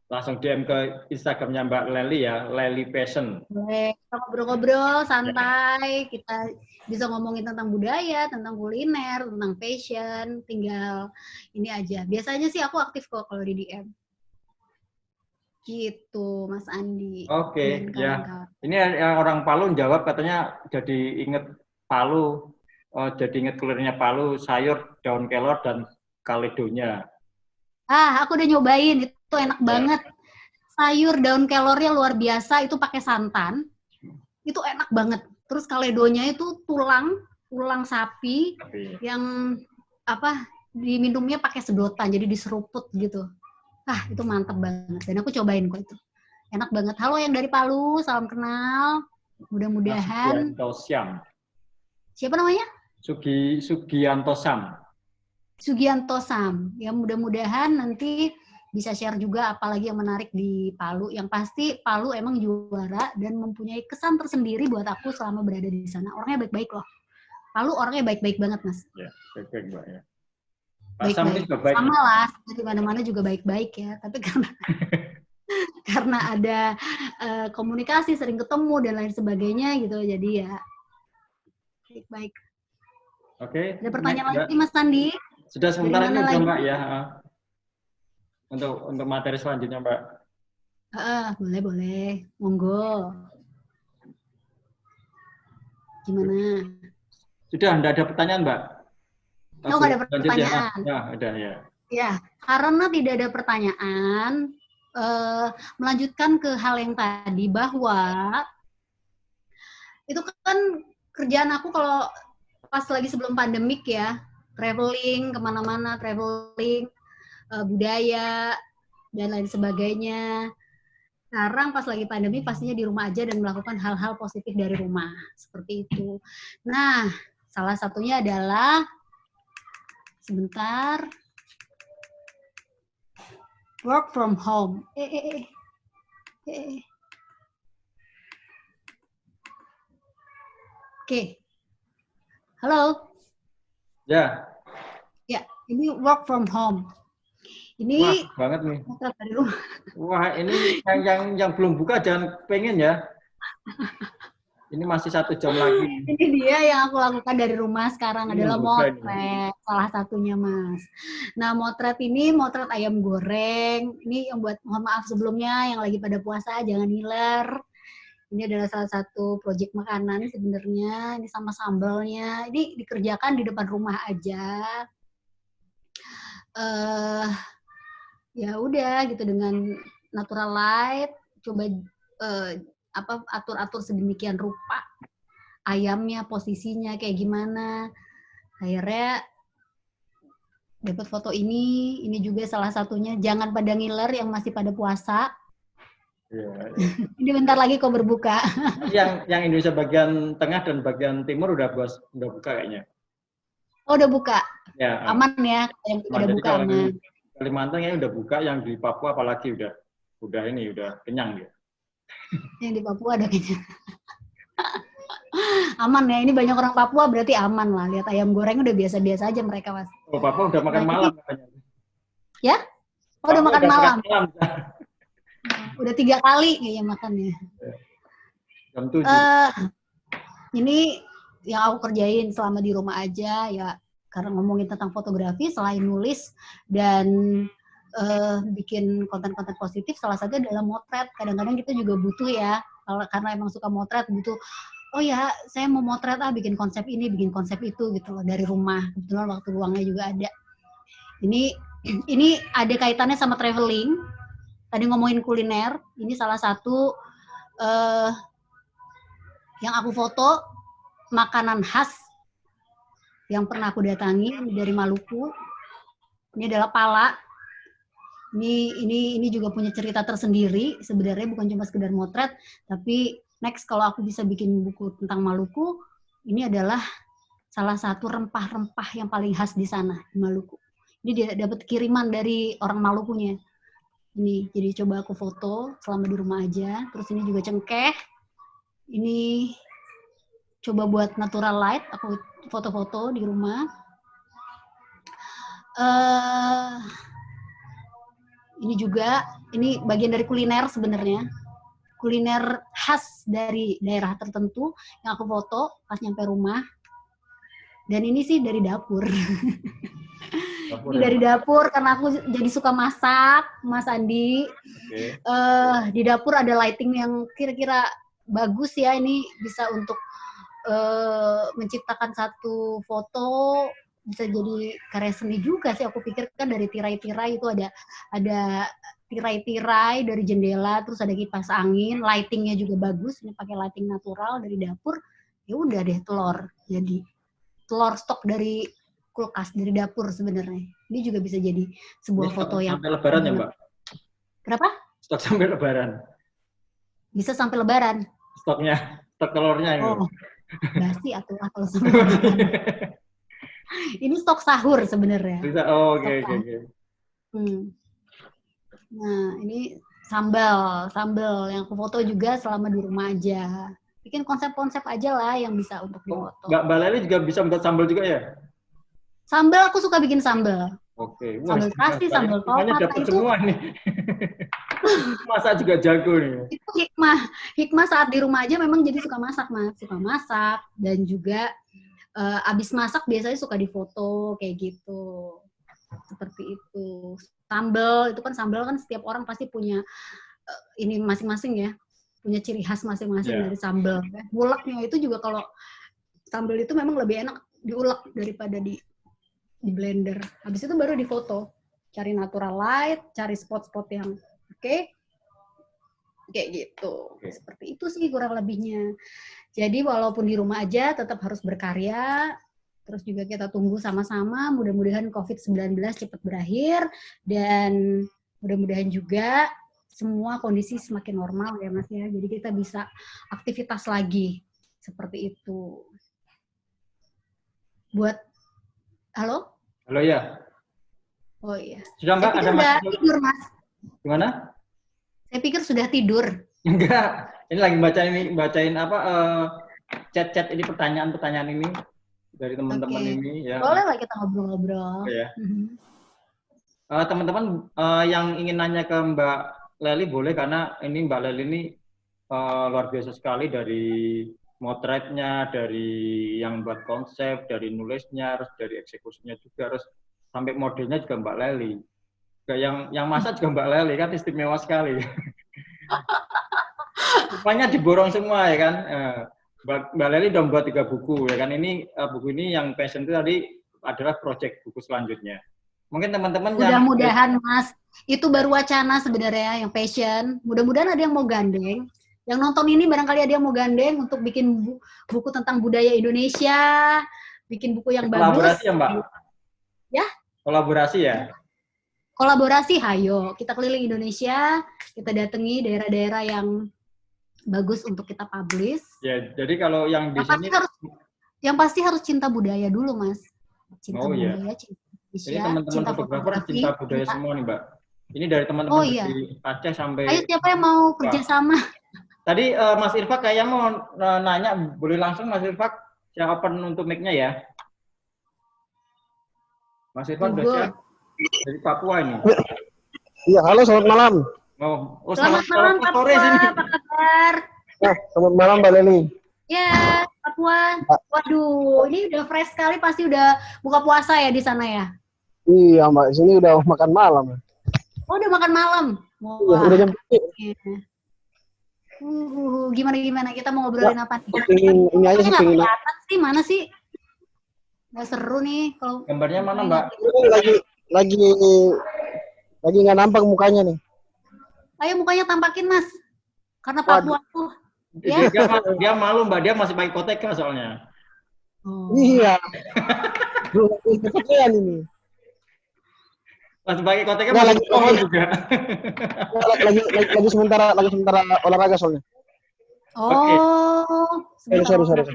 langsung DM ke Instagramnya Mbak Lely ya, Lely Passion. Boleh, kita ngobrol-ngobrol santai, kita bisa ngomongin tentang budaya, tentang kuliner, tentang fashion, tinggal ini aja. Biasanya sih aku aktif kok kalau di DM. Gitu, Mas Andi. Oke, dan ya. kawan-kawan. Ini yang orang Palu jawab katanya jadi inget Palu, jadi inget kulinernya Palu, sayur, daun kelor, dan kaledonya. Aku udah nyobain, itu enak banget. Sayur daun kelornya luar biasa, itu pakai santan. Itu enak banget. Terus kaledonya itu tulang sapi yang apa diminumnya pakai sedotan, jadi diseruput gitu. Itu mantep banget. Dan aku cobain kok itu. Enak banget. Halo yang dari Palu, salam kenal. Mudah-mudahan. Sugianto Syam. Siapa namanya? Sugianto Sam. Sugianto Sam. Ya mudah-mudahan nanti bisa share juga apalagi yang menarik di Palu. Yang pasti Palu emang juara dan mempunyai kesan tersendiri buat aku selama berada di sana. Orangnya baik-baik loh. Palu orangnya baik-baik banget, Mas. Ya, baik-baik Mbak ya. Baik-baik. Sama lah, di mana-mana juga baik-baik ya. Tapi karena ada komunikasi, sering ketemu dan lain sebagainya gitu. Jadi ya baik-baik. Oke. Ada pertanyaan lagi Mas Sandi? Sudah sebentar ini udah Mbak ya. Untuk materi selanjutnya Mbak. Boleh. Monggo. Gimana? Sudah, enggak ada pertanyaan Mbak? Nggak ada pertanyaan. Ya, udah ya. Ya, karena tidak ada pertanyaan, melanjutkan ke hal yang tadi bahwa itu kan kerjaan aku kalau pas lagi sebelum pandemik ya, traveling kemana-mana, traveling budaya dan lain sebagainya. Sekarang pas lagi pandemi pastinya di rumah aja dan melakukan hal-hal positif dari rumah seperti itu. Nah, salah satunya adalah sebentar. Work from home. Oke. Halo. Ya. Ya, ini work from home. Ini wah, banget nih. Dari rumah. Wah, ini yang belum buka jangan pengen ya. Ini masih 1 jam lagi. Ini dia yang aku lakukan dari rumah sekarang adalah motret, salah satunya Mas. Nah motret ini motret ayam goreng. Ini yang buat mohon maaf sebelumnya yang lagi pada puasa jangan ngiler. Ini adalah salah satu proyek makanan sebenarnya. Ini sama sambalnya. Ini dikerjakan di depan rumah aja. Ya udah gitu dengan natural light. Coba atur-atur sedemikian rupa ayamnya posisinya kayak gimana, akhirnya dapat foto ini juga salah satunya. Jangan pada ngiler yang masih pada puasa ya. Ini bentar lagi kok berbuka. yang Indonesia bagian tengah dan bagian timur udah buka kayaknya. Oh udah buka ya, aman ya yang udah buka aman. Kalimantan ya udah buka, yang di Papua apalagi udah kenyang dia. Yang di Papua ada kayaknya. Aman ya, ini banyak orang Papua berarti aman lah. Lihat ayam goreng udah biasa-biasa aja mereka Mas. Oh Papua udah makan malam katanya. Ya? Oh udah makan malam. Udah 3 kali kayaknya makannya. Jam 7. Ini yang aku kerjain selama di rumah aja ya, karena ngomongin tentang fotografi selain nulis dan bikin konten-konten positif, salah satunya adalah motret. Kadang-kadang kita juga butuh ya, karena emang suka motret, butuh oh ya, saya mau motret bikin konsep ini, bikin konsep itu gitu loh dari rumah. Kebetulan waktu luangnya juga ada. Ini ada kaitannya sama traveling. Tadi ngomongin kuliner, ini salah satu yang aku foto makanan khas yang pernah aku datangi dari Maluku. Ini adalah pala. Ini juga punya cerita tersendiri. Sebenarnya bukan cuma sekedar motret, tapi next kalau aku bisa bikin buku tentang Maluku, ini adalah salah satu rempah-rempah yang paling khas di sana di Maluku. Ini dia dapat kiriman dari orang Malukunya. Ini jadi coba aku foto selama di rumah aja. Terus ini juga cengkeh. Ini coba buat natural light, aku foto-foto di rumah. Ini juga, ini bagian dari kuliner sebenarnya. Kuliner khas dari daerah tertentu yang aku foto pas nyampe rumah. Dan ini sih dari dapur. Ini dari dapur karena aku jadi suka masak, Mas Andi. Oke. Di dapur ada lighting yang kira-kira bagus ya, ini bisa untuk menciptakan satu foto, bisa jadi karya seni juga sih. Aku pikir kan dari tirai-tirai itu ada tirai-tirai dari jendela, terus ada kipas angin, lightingnya juga bagus. Ini pakai lighting natural dari dapur. Ya udah deh, telur. Jadi telur stok dari kulkas dari dapur sebenarnya. Ini juga bisa jadi sebuah Ini foto yang sampai lebaran ya, Mbak? Kenapa? Stok sampai lebaran. Bisa sampai lebaran. Stoknya, stok telurnya ini. Oh, basi atulah kalau sampai lebaran. Ini stok sahur sebenarnya. Bisa. Oh, oke. Nah, ini sambal yang aku foto juga selama di rumah aja. Bikin konsep-konsep aja lah yang bisa untuk difoto. Mbak Leli juga bisa membuat sambal juga ya? Sambal aku suka bikin sambal. Oke. Sambal terasi, sambal tomat. Dapat semua nih. Masak juga jago nih. Itu hikmah saat di rumah aja memang jadi suka masak, Mas. Suka masak dan juga abis masak biasanya suka difoto kayak gitu. Seperti itu. Sambal kan setiap orang pasti punya ini masing-masing ya. Punya ciri khas masing-masing dari sambal. Uleknya itu juga kalau sambal itu memang lebih enak diulek daripada di blender. Habis itu baru difoto. Cari natural light, cari spot-spot yang oke. Kayak gitu. Seperti itu sih kurang lebihnya. Jadi walaupun di rumah aja tetap harus berkarya. Terus juga kita tunggu sama-sama. Mudah-mudahan COVID-19 cepat berakhir. Dan mudah-mudahan juga semua kondisi semakin normal ya Mas ya. Jadi kita bisa aktivitas lagi. Seperti itu. Halo? Halo ya. Oh iya. Sudah Mbak, ada udah tidur Mas. Gimana? Saya pikir sudah tidur. Enggak. Ini lagi bacain apa chat-chat ini pertanyaan-pertanyaan ini dari teman-teman ini ya. Boleh lah kita ngobrol-ngobrol. Ya. Teman-teman yang ingin nanya ke Mbak Leli boleh, karena ini Mbak Leli ini luar biasa sekali, dari motretnya, dari yang buat konsep, dari nulisnya, terus dari eksekusinya juga, terus sampai modelnya juga Mbak Leli. Yang masak juga Mbak Leli, kan istimewa sekali. Rupanya diborong semua ya kan. Mbak Leli udah membuat 3 buku ya kan. Ini buku ini yang passion itu tadi adalah project buku selanjutnya. Mungkin teman-teman mudah-mudahan Mas, itu baru wacana sebenarnya yang passion. Mudah-mudahan ada yang mau gandeng. Yang nonton ini barangkali ada yang mau gandeng untuk bikin buku tentang budaya Indonesia, bikin buku yang bagus. Kolaborasi ya Mbak? Ya? Kolaborasi ya? Kolaborasi, hayo. Kita keliling Indonesia, kita datangi daerah-daerah yang bagus untuk kita publish. Ya, jadi kalau yang di sini... Yang pasti harus cinta budaya dulu, Mas. Cinta budaya, cinta Indonesia, ini teman-teman fotografer cinta budaya semua nih, Mbak. Ini dari teman-teman dari Aceh sampai... Ayo, siapa yang mau kerjasama? Tadi Mas Irfak kayaknya mau nanya, boleh langsung Mas Irfak, yang open untuk mic-nya ya. Mas Irfak udah siap? Dari Papua ini. Iya, halo, selamat malam. Selamat malam, Papua, apa kabar? Selamat malam, Mbak Leli. Ya, Papua. Waduh, ini udah fresh sekali, pasti udah buka puasa ya di sana ya? Iya, Mbak, di sini udah makan malam. Oh, udah makan malam? Iya, udah jam 7. Gimana kita mau ngobrolin apa nih? Ini aja sih Nggak pengen. kelihatan sih, mana sih? Nggak seru nih kalau Gambarnya mana, Mbak? Lagi nggak nampak mukanya nih. ayo mukanya tampakin Mas. Karena Waduh. Papua tuh. Ya. Dia malu, Mbak. Dia masih pakai koteka soalnya. Oh. Iya. Belum kepedean ini. Masih pakai koteka Nggak, masih lagi- malu juga. Lagi sementara olahraga soalnya. Oh, sebentar Sorry. olahraga.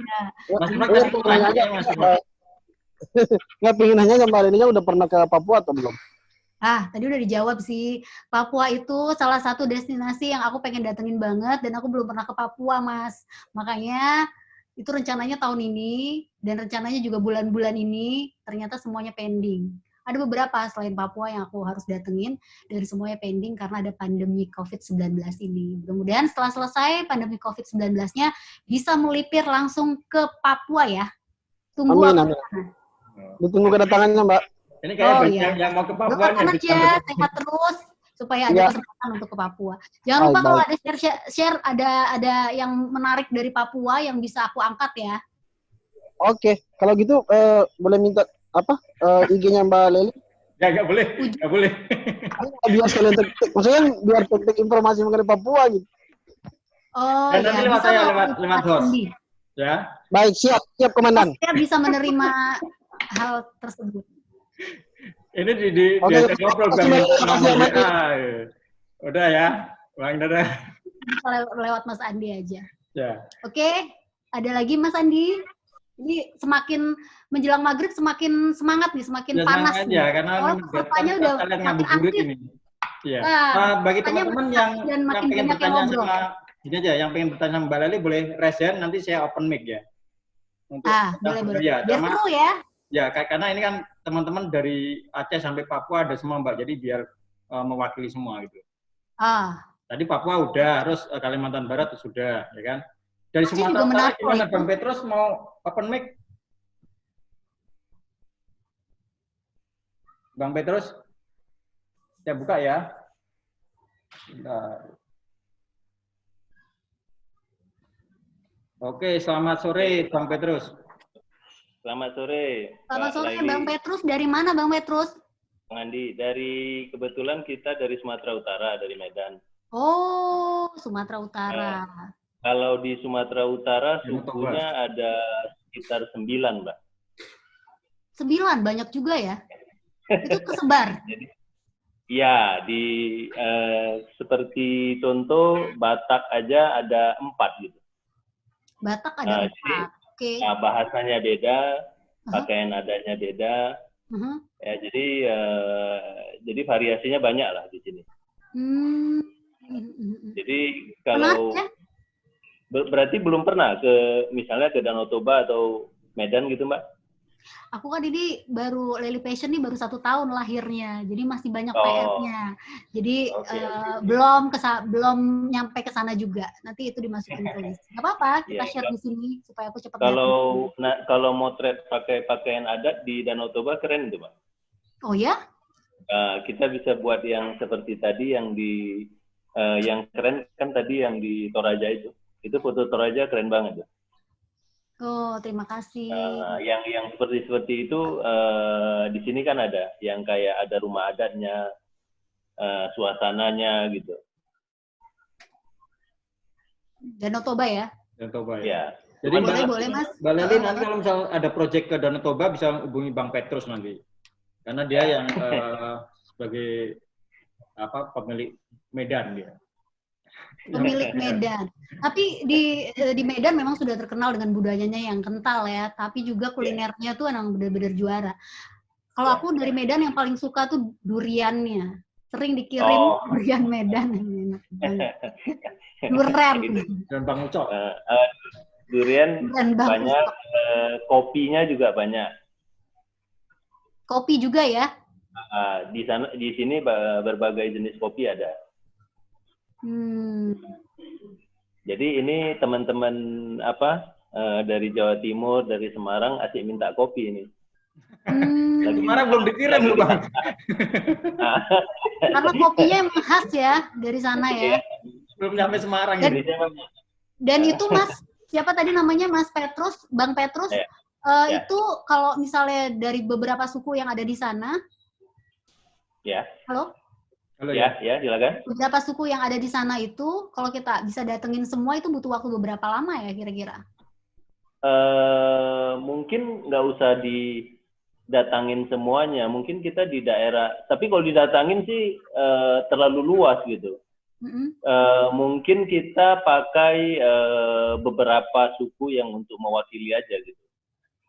Mas Prak Iya, kasih tanya aja, Mas Prak. Nggak pengen nanya Mbak Lelinya udah pernah ke Papua atau belum? Tadi udah dijawab sih. Papua itu salah satu destinasi yang aku pengen datengin banget dan aku belum pernah ke Papua, Mas. Makanya itu rencananya tahun ini dan rencananya juga bulan-bulan ini ternyata semuanya pending. Ada beberapa selain Papua yang aku harus datengin dan semuanya pending karena ada pandemi COVID-19 ini. Mudah-mudahan setelah selesai pandemi COVID-19-nya bisa melipir langsung ke Papua ya. Tunggu Amin. aku. Ditunggu kedatangannya Mbak. Ini kayak Oh, banyak iya. yang mau ke Papua Doakan nih. aja, sehat terus supaya ada Iya. kesempatan untuk ke Papua. Jangan lupa Baik. kalau ada share ada yang menarik dari Papua yang bisa aku angkat ya. Oke, kalau gitu boleh minta IG-nya Mbak Leli? Ya, nggak boleh. Biar sekalian maksudnya biar tek informasi mengenai Papua gitu. Oh Dan nanti ya, lewat bisa saya, nggak lewat host. Andi? Ya. Baik, siap Komandan. Saya bisa menerima hal tersebut. Ini Oke, diajak ngobrol terima kasih, nomor Mbak. WA. Udah ya, Bang Dada. Bisa lewat Mas Andi aja. Ya. Oke, ada lagi Mas Andi? Ini semakin menjelang maghrib semakin semangat nih, semakin Ya, panas senang nih. aja karena Pesertanya udah kalian makin ngabuburit aktif. ini. Iya. Wah, Bagi pesertanya teman-teman makin yang aktif dan makin pengen banyak yang bertanya ngobrol. sama ini aja, yang pengen bertanya sama Mbak Leli boleh raise hand, nanti saya open mic ya. Untuk Boleh. Ya, Biar sama, seru ya. ya karena ini kan teman-teman dari Aceh sampai Papua ada semua Mbak, jadi biar mewakili semua gitu. Tadi Papua udah, terus Kalimantan Barat sudah, ya kan? Dari Aceh Sumatera juga Utara menarik gimana loh. Bang Petrus mau open mic? Bang Petrus, saya buka ya. Bentar. Oke, selamat sore Bang Petrus. Selamat sore. Selamat Pak sore Laili. Bang Petrus. Dari mana Bang Petrus? Bang Andi, kebetulan kita dari Sumatera Utara, dari Medan. Oh, Sumatera Utara. Kalau di Sumatera Utara Yang sukunya ada sekitar 9, Mbak. 9, banyak juga ya. Itu tersebar. Ya, seperti contoh Batak aja ada 4 gitu. Batak ada 4. Oke. Nah, bahasanya beda, pakaian adanya beda. Ya, jadi variasinya banyak lah di sini. Jadi kalau menarik, ya? Berarti belum pernah misalnya ke Danau Toba atau Medan gitu, Mbak? Aku kan ini Leli Passion ini baru 1 tahun lahirnya, jadi masih banyak PR-nya. Jadi belum nyampe ke sana juga. Nanti itu dimasukin ke list. Gak apa-apa, kita share di sini supaya aku cepat. Kalau motret pakai pakaian adat di Danau Toba keren itu, Mbak. Oh ya? Kita bisa buat yang seperti tadi yang keren kan tadi yang di Toraja itu. Itu foto Toraja keren banget. Oh, terima kasih. Yang seperti itu di sini kan ada yang kayak ada rumah adatnya, suasananya gitu. Danau Toba ya? Danau Toba ya. Ya. Jadi boleh Mas. Mbak Leli nanti kalau misal ada proyek ke Danau Toba bisa hubungi Bang Petrus nanti. Karena dia yang sebagai pemilik Medan dia. Pemilik Medan. Tapi di Medan memang sudah terkenal dengan budayanya yang kental ya. Tapi juga kulinernya tuh emang benar-benar juara. Kalau aku dari Medan yang paling suka tuh duriannya. Sering dikirim durian Medan yang enak banget. Durian. Dan Bang Ucok. Durian banyak, kopinya juga banyak. Kopi juga ya? Di sini berbagai jenis kopi ada. Jadi ini teman-teman dari Jawa Timur, dari Semarang asik minta kopi ini. Semarang belum dikirim loh Bang. Karena kopinya emang khas ya dari sana ya. Belum nyampe Semarang Dan- ini. Dan itu Mas, siapa tadi namanya Mas Petrus, Bang Petrus, Ya. Ya. itu kalau misalnya dari beberapa suku yang ada di sana, Ya, halo? Halo ya. ya, silakan. Beberapa suku yang ada di sana itu, kalau kita bisa datengin semua itu butuh waktu beberapa lama ya kira-kira? Mungkin nggak usah didatangin semuanya. Mungkin kita di daerah, tapi kalau didatangin sih terlalu luas gitu. Mm-mm. Mungkin kita pakai beberapa suku yang untuk mewakili aja gitu.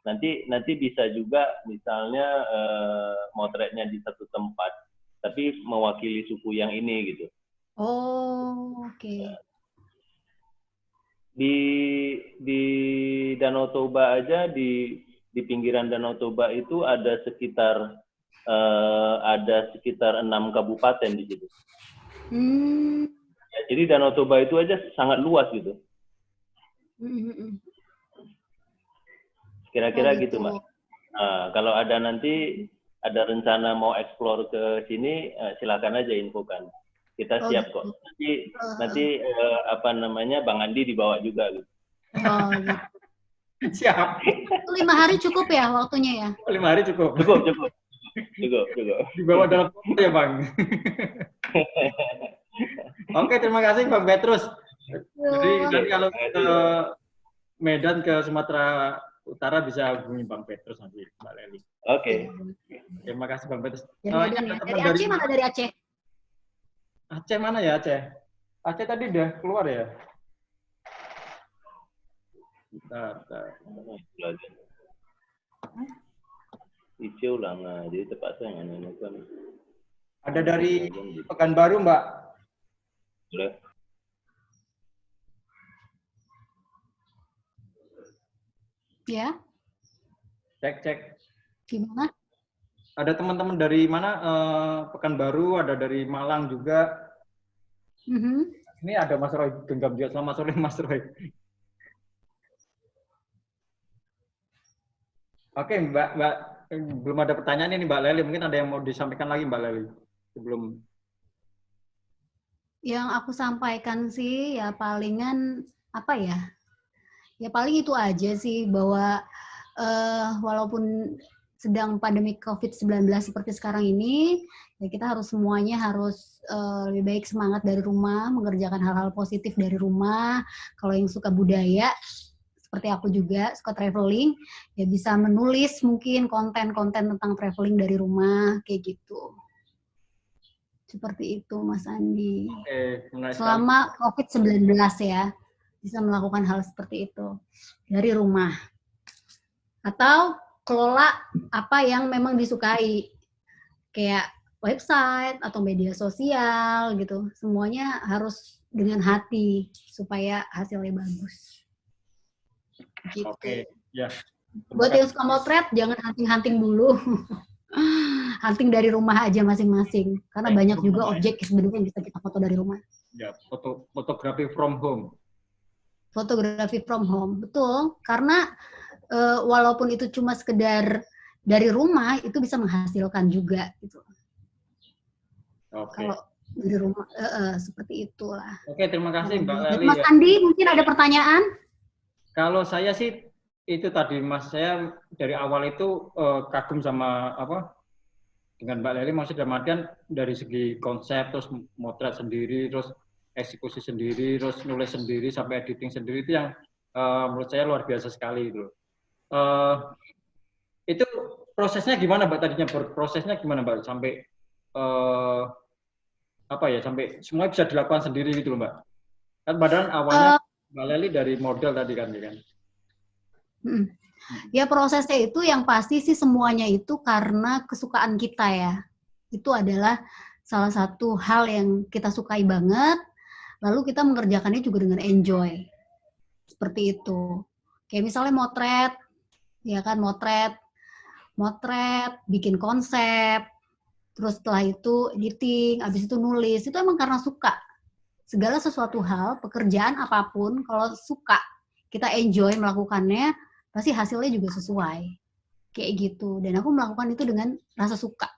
Nanti bisa juga misalnya motretnya di satu tempat, tapi mewakili suku yang ini gitu. Oh, oke. Di Danau Toba aja di pinggiran Danau Toba itu ada sekitar 6 kabupaten di situ. Ya, jadi Danau Toba itu aja sangat luas gitu. Mm-mm. Kira-kira Oh, gitu, Mas. Nah, kalau ada nanti ada rencana mau eksplor ke sini, silakan aja infokan. Kita Oh, siap gitu. kok. Nanti apa namanya Bang Andi dibawa juga gitu. Oh, gitu. Siap. Itu 5 hari cukup ya waktunya ya? 5 hari cukup. Cukup. Dibawa dalam foto ya Bang. Oke, terima kasih Bang Petrus. Jadi nanti kalau ke Medan ke Sumatera Utara bisa hubungi Bang Petrus nanti Mbak Leli. Oke. Terima kasih Bang Petrus. Dari Oh, Medan ini ya. ada Dari teman Aceh mana dari Aceh? Aceh mana ya Aceh? Aceh tadi udah keluar ya? Bentar. Icu lah, jadi terpaksa nggak kan. Ada dari Pekanbaru Mbak. Boleh. Ya, Cek. gimana? Ada teman-teman dari mana? Pekanbaru, ada dari Malang juga. Mhm. Ini ada Mas Roy genggam juga. Selamat sore Mas Roy. Oke Mbak, belum ada pertanyaan ini Mbak Leli. Mungkin ada yang mau disampaikan lagi Mbak Leli sebelum. Yang aku sampaikan sih ya palingan apa ya? Ya paling itu aja sih bahwa walaupun sedang pandemi COVID-19 seperti sekarang ini, ya kita semuanya harus lebih baik semangat dari rumah, mengerjakan hal-hal positif dari rumah. Kalau yang suka budaya, seperti aku juga suka traveling, ya bisa menulis mungkin konten-konten tentang traveling dari rumah, kayak gitu. Seperti itu Mas Andi. Oke, menarik sekali. Selama COVID-19 ya, bisa melakukan hal seperti itu dari rumah. Atau kelola apa yang memang disukai, kayak website atau media sosial gitu. Semuanya harus dengan hati supaya hasilnya bagus. Gitu. Oke, ya. Buat yang suka motret, jangan hunting-hunting dulu. Hunting dari rumah aja masing-masing. Karena banyak juga objek sebenarnya yang bisa kita foto dari rumah. Ya, fotografi from home. Fotografi from home, betul. Karena walaupun itu cuma sekedar dari rumah, itu bisa menghasilkan juga. Gitu. Oke. Kalau dari rumah, seperti itulah. Oke, terima kasih Mbak Dan Leli. Mas Andi, mungkin ada pertanyaan? Kalau saya sih itu tadi Mas, saya dari awal itu kagum sama dengan Mbak Leli, maksudnya dalam artian dari segi konsep, terus motret sendiri, terus eksekusi sendiri, terus nulis sendiri sampai editing sendiri, itu yang menurut saya luar biasa sekali itu. Itu prosesnya gimana Mbak tadinya? Prosesnya gimana Mbak sampai sampai semuanya bisa dilakukan sendiri gitu loh Mbak? Kan padahal awalnya Mbak Leli dari model tadi kan. Ya prosesnya itu yang pasti sih semuanya itu karena kesukaan kita ya. Itu adalah salah satu hal yang kita sukai banget, lalu kita mengerjakannya juga dengan enjoy. Seperti itu. Kayak misalnya motret, ya kan motret, bikin konsep, terus setelah itu editing, habis itu nulis, itu emang karena suka. Segala sesuatu hal, pekerjaan apapun, kalau suka, kita enjoy melakukannya, pasti hasilnya juga sesuai. Kayak gitu. Dan aku melakukan itu dengan rasa suka.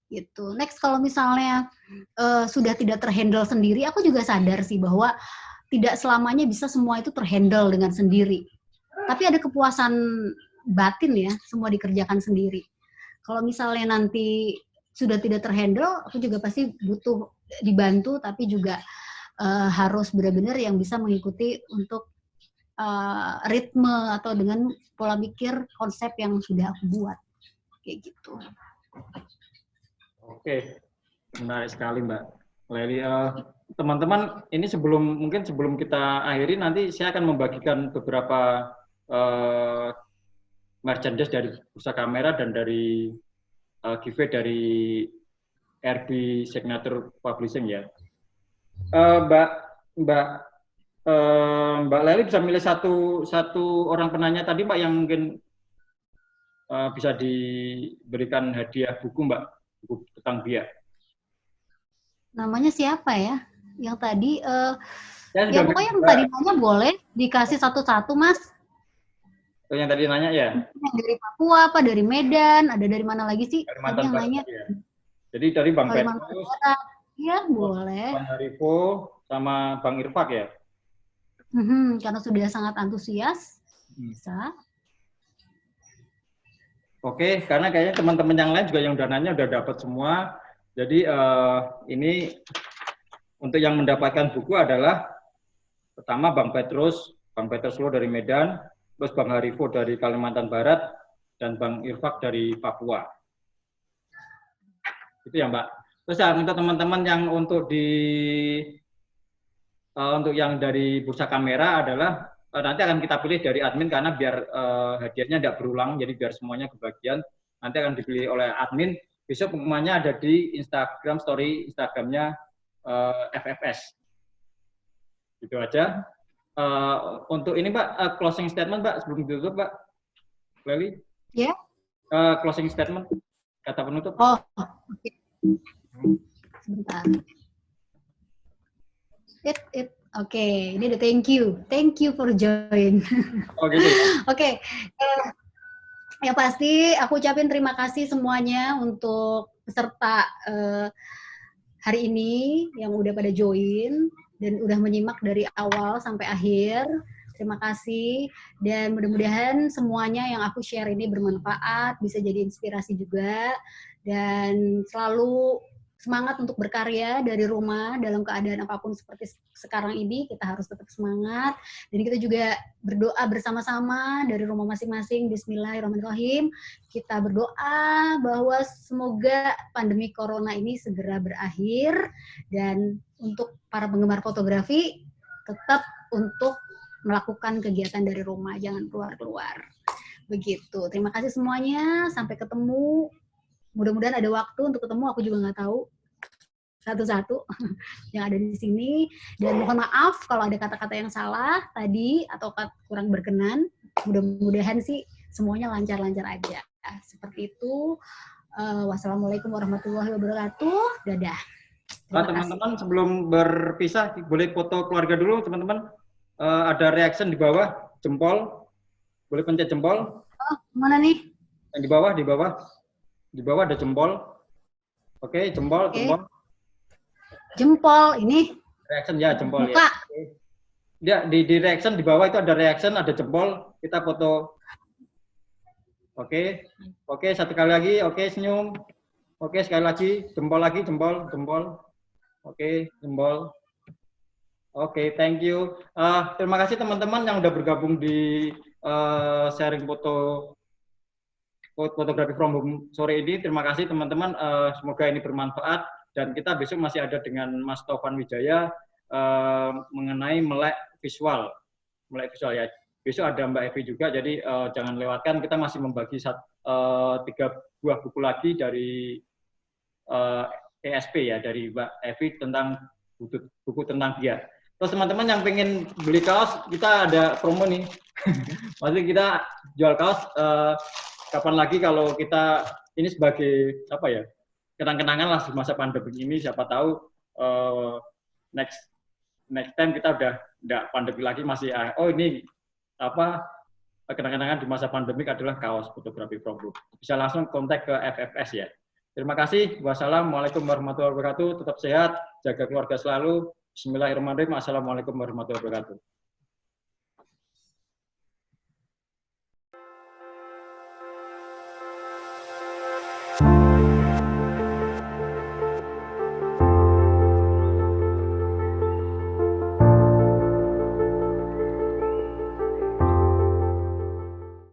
gitu. Next, kalau misalnya sudah tidak terhandle sendiri, aku juga sadar sih bahwa tidak selamanya bisa semua itu terhandle dengan sendiri. Tapi ada kepuasan batin ya, semua dikerjakan sendiri. Kalau misalnya nanti sudah tidak terhandle, aku juga pasti butuh dibantu, tapi juga harus benar-benar yang bisa mengikuti untuk ritme atau dengan pola pikir konsep yang sudah aku buat. Kayak gitu. Oke, menarik sekali Mbak Leli. Teman-teman, ini mungkin sebelum kita akhiri, nanti saya akan membagikan beberapa merchandise dari Pusaka Kamera dan dari giveaway dari RB Signature Publishing ya. Mbak Leli bisa milih satu orang penanya tadi Mbak yang mungkin bisa diberikan hadiah buku Mbak, buku tentang biak. Namanya siapa ya? Yang tadi, ya pokoknya yang tadi nanya boleh dikasih satu-satu, Mas. Yang tadi nanya ya? Yang dari Papua, apa dari Medan, ada dari mana lagi sih? Tadi yang nanya. Ya. Jadi dari Bang Petrus, ya boleh. Bang Haripo, sama Bang Irfak ya? Karena sudah sangat antusias, bisa. Oke, karena kayaknya teman-teman yang lain juga yang dananya udah dapat semua. Jadi ini untuk yang mendapatkan buku adalah pertama Bang Petrus Lo dari Medan, terus Bang Haripo dari Kalimantan Barat, dan Bang Irfak dari Papua. Itu ya Mbak. Terus ya untuk teman-teman yang untuk yang dari Bursa Kamera adalah nanti akan kita pilih dari admin karena biar hadiahnya tidak berulang, jadi biar semuanya kebagian. Nanti akan dipilih oleh admin. Besok pengumumannya ada di Instagram story Instagramnya FFS. Gitu aja. Untuk ini Mbak, closing statement Mbak sebelum ditutup Mbak Leli. Ya. Closing statement, kata penutup. Oh, oke. Sebentar. Oke, ini ada thank you for join. Oh gitu. Oke. Ya pasti aku ucapin terima kasih semuanya untuk peserta hari ini yang udah pada join dan udah menyimak dari awal sampai akhir. Terima kasih dan mudah-mudahan semuanya yang aku share ini bermanfaat, bisa jadi inspirasi juga, dan selalu semangat untuk berkarya dari rumah dalam keadaan apapun seperti sekarang ini. Kita harus tetap semangat dan kita juga berdoa bersama-sama dari rumah masing-masing. Bismillahirrahmanirrahim. Kita berdoa bahwa semoga pandemi corona ini segera berakhir, dan untuk para penggemar fotografi tetap untuk melakukan kegiatan dari rumah, jangan keluar-keluar. Begitu. Terima kasih semuanya. Sampai ketemu. Mudah-mudahan ada waktu untuk ketemu, aku juga nggak tahu satu-satu yang ada di sini. Dan mohon maaf kalau ada kata-kata yang salah tadi atau kurang berkenan. Mudah-mudahan sih semuanya lancar-lancar aja. Seperti itu. Wassalamualaikum warahmatullahi wabarakatuh. Dadah. Teman-teman sebelum berpisah boleh foto keluarga dulu teman-teman. Ada reaction di bawah, jempol. Boleh pencet jempol. Oh, mana nih? Yang di bawah. Di bawah ada jempol. Oke, jempol, Oke. jempol. Jempol ini. Reaction ya, jempol Muka. ya. Di reaction di bawah itu ada reaction, ada jempol. Kita foto. Oke. Oke, satu kali lagi. Oke, senyum. Oke, sekali lagi. Jempol lagi, jempol. Oke, jempol. Oke, thank you. Terima kasih teman-teman yang udah bergabung di sharing fotografi from home sore ini. Terima kasih teman-teman, semoga ini bermanfaat, dan kita besok masih ada dengan Mas Taufan Wijaya mengenai melek visual ya. Besok ada Mbak Evi juga, jadi jangan lewatkan, kita masih membagi 3 buah buku lagi dari ESP ya, dari Mbak Evi tentang buku tentang dia. Terus teman-teman yang pengen beli kaos, kita ada promo nih. Maksudnya kita jual kaos kapan lagi kalau kita ini sebagai apa ya, kenang-kenangan lah di masa pandemi ini. Siapa tahu next time kita udah nggak pandemi lagi, masih ini apa, kenang-kenangan di masa pandemik adalah kaos fotografi from home. Bisa langsung kontak ke FFS ya. Terima kasih. Wassalamualaikum warahmatullahi wabarakatuh. Tetap sehat, jaga keluarga selalu. Bismillahirrahmanirrahim. Assalamualaikum warahmatullahi wabarakatuh.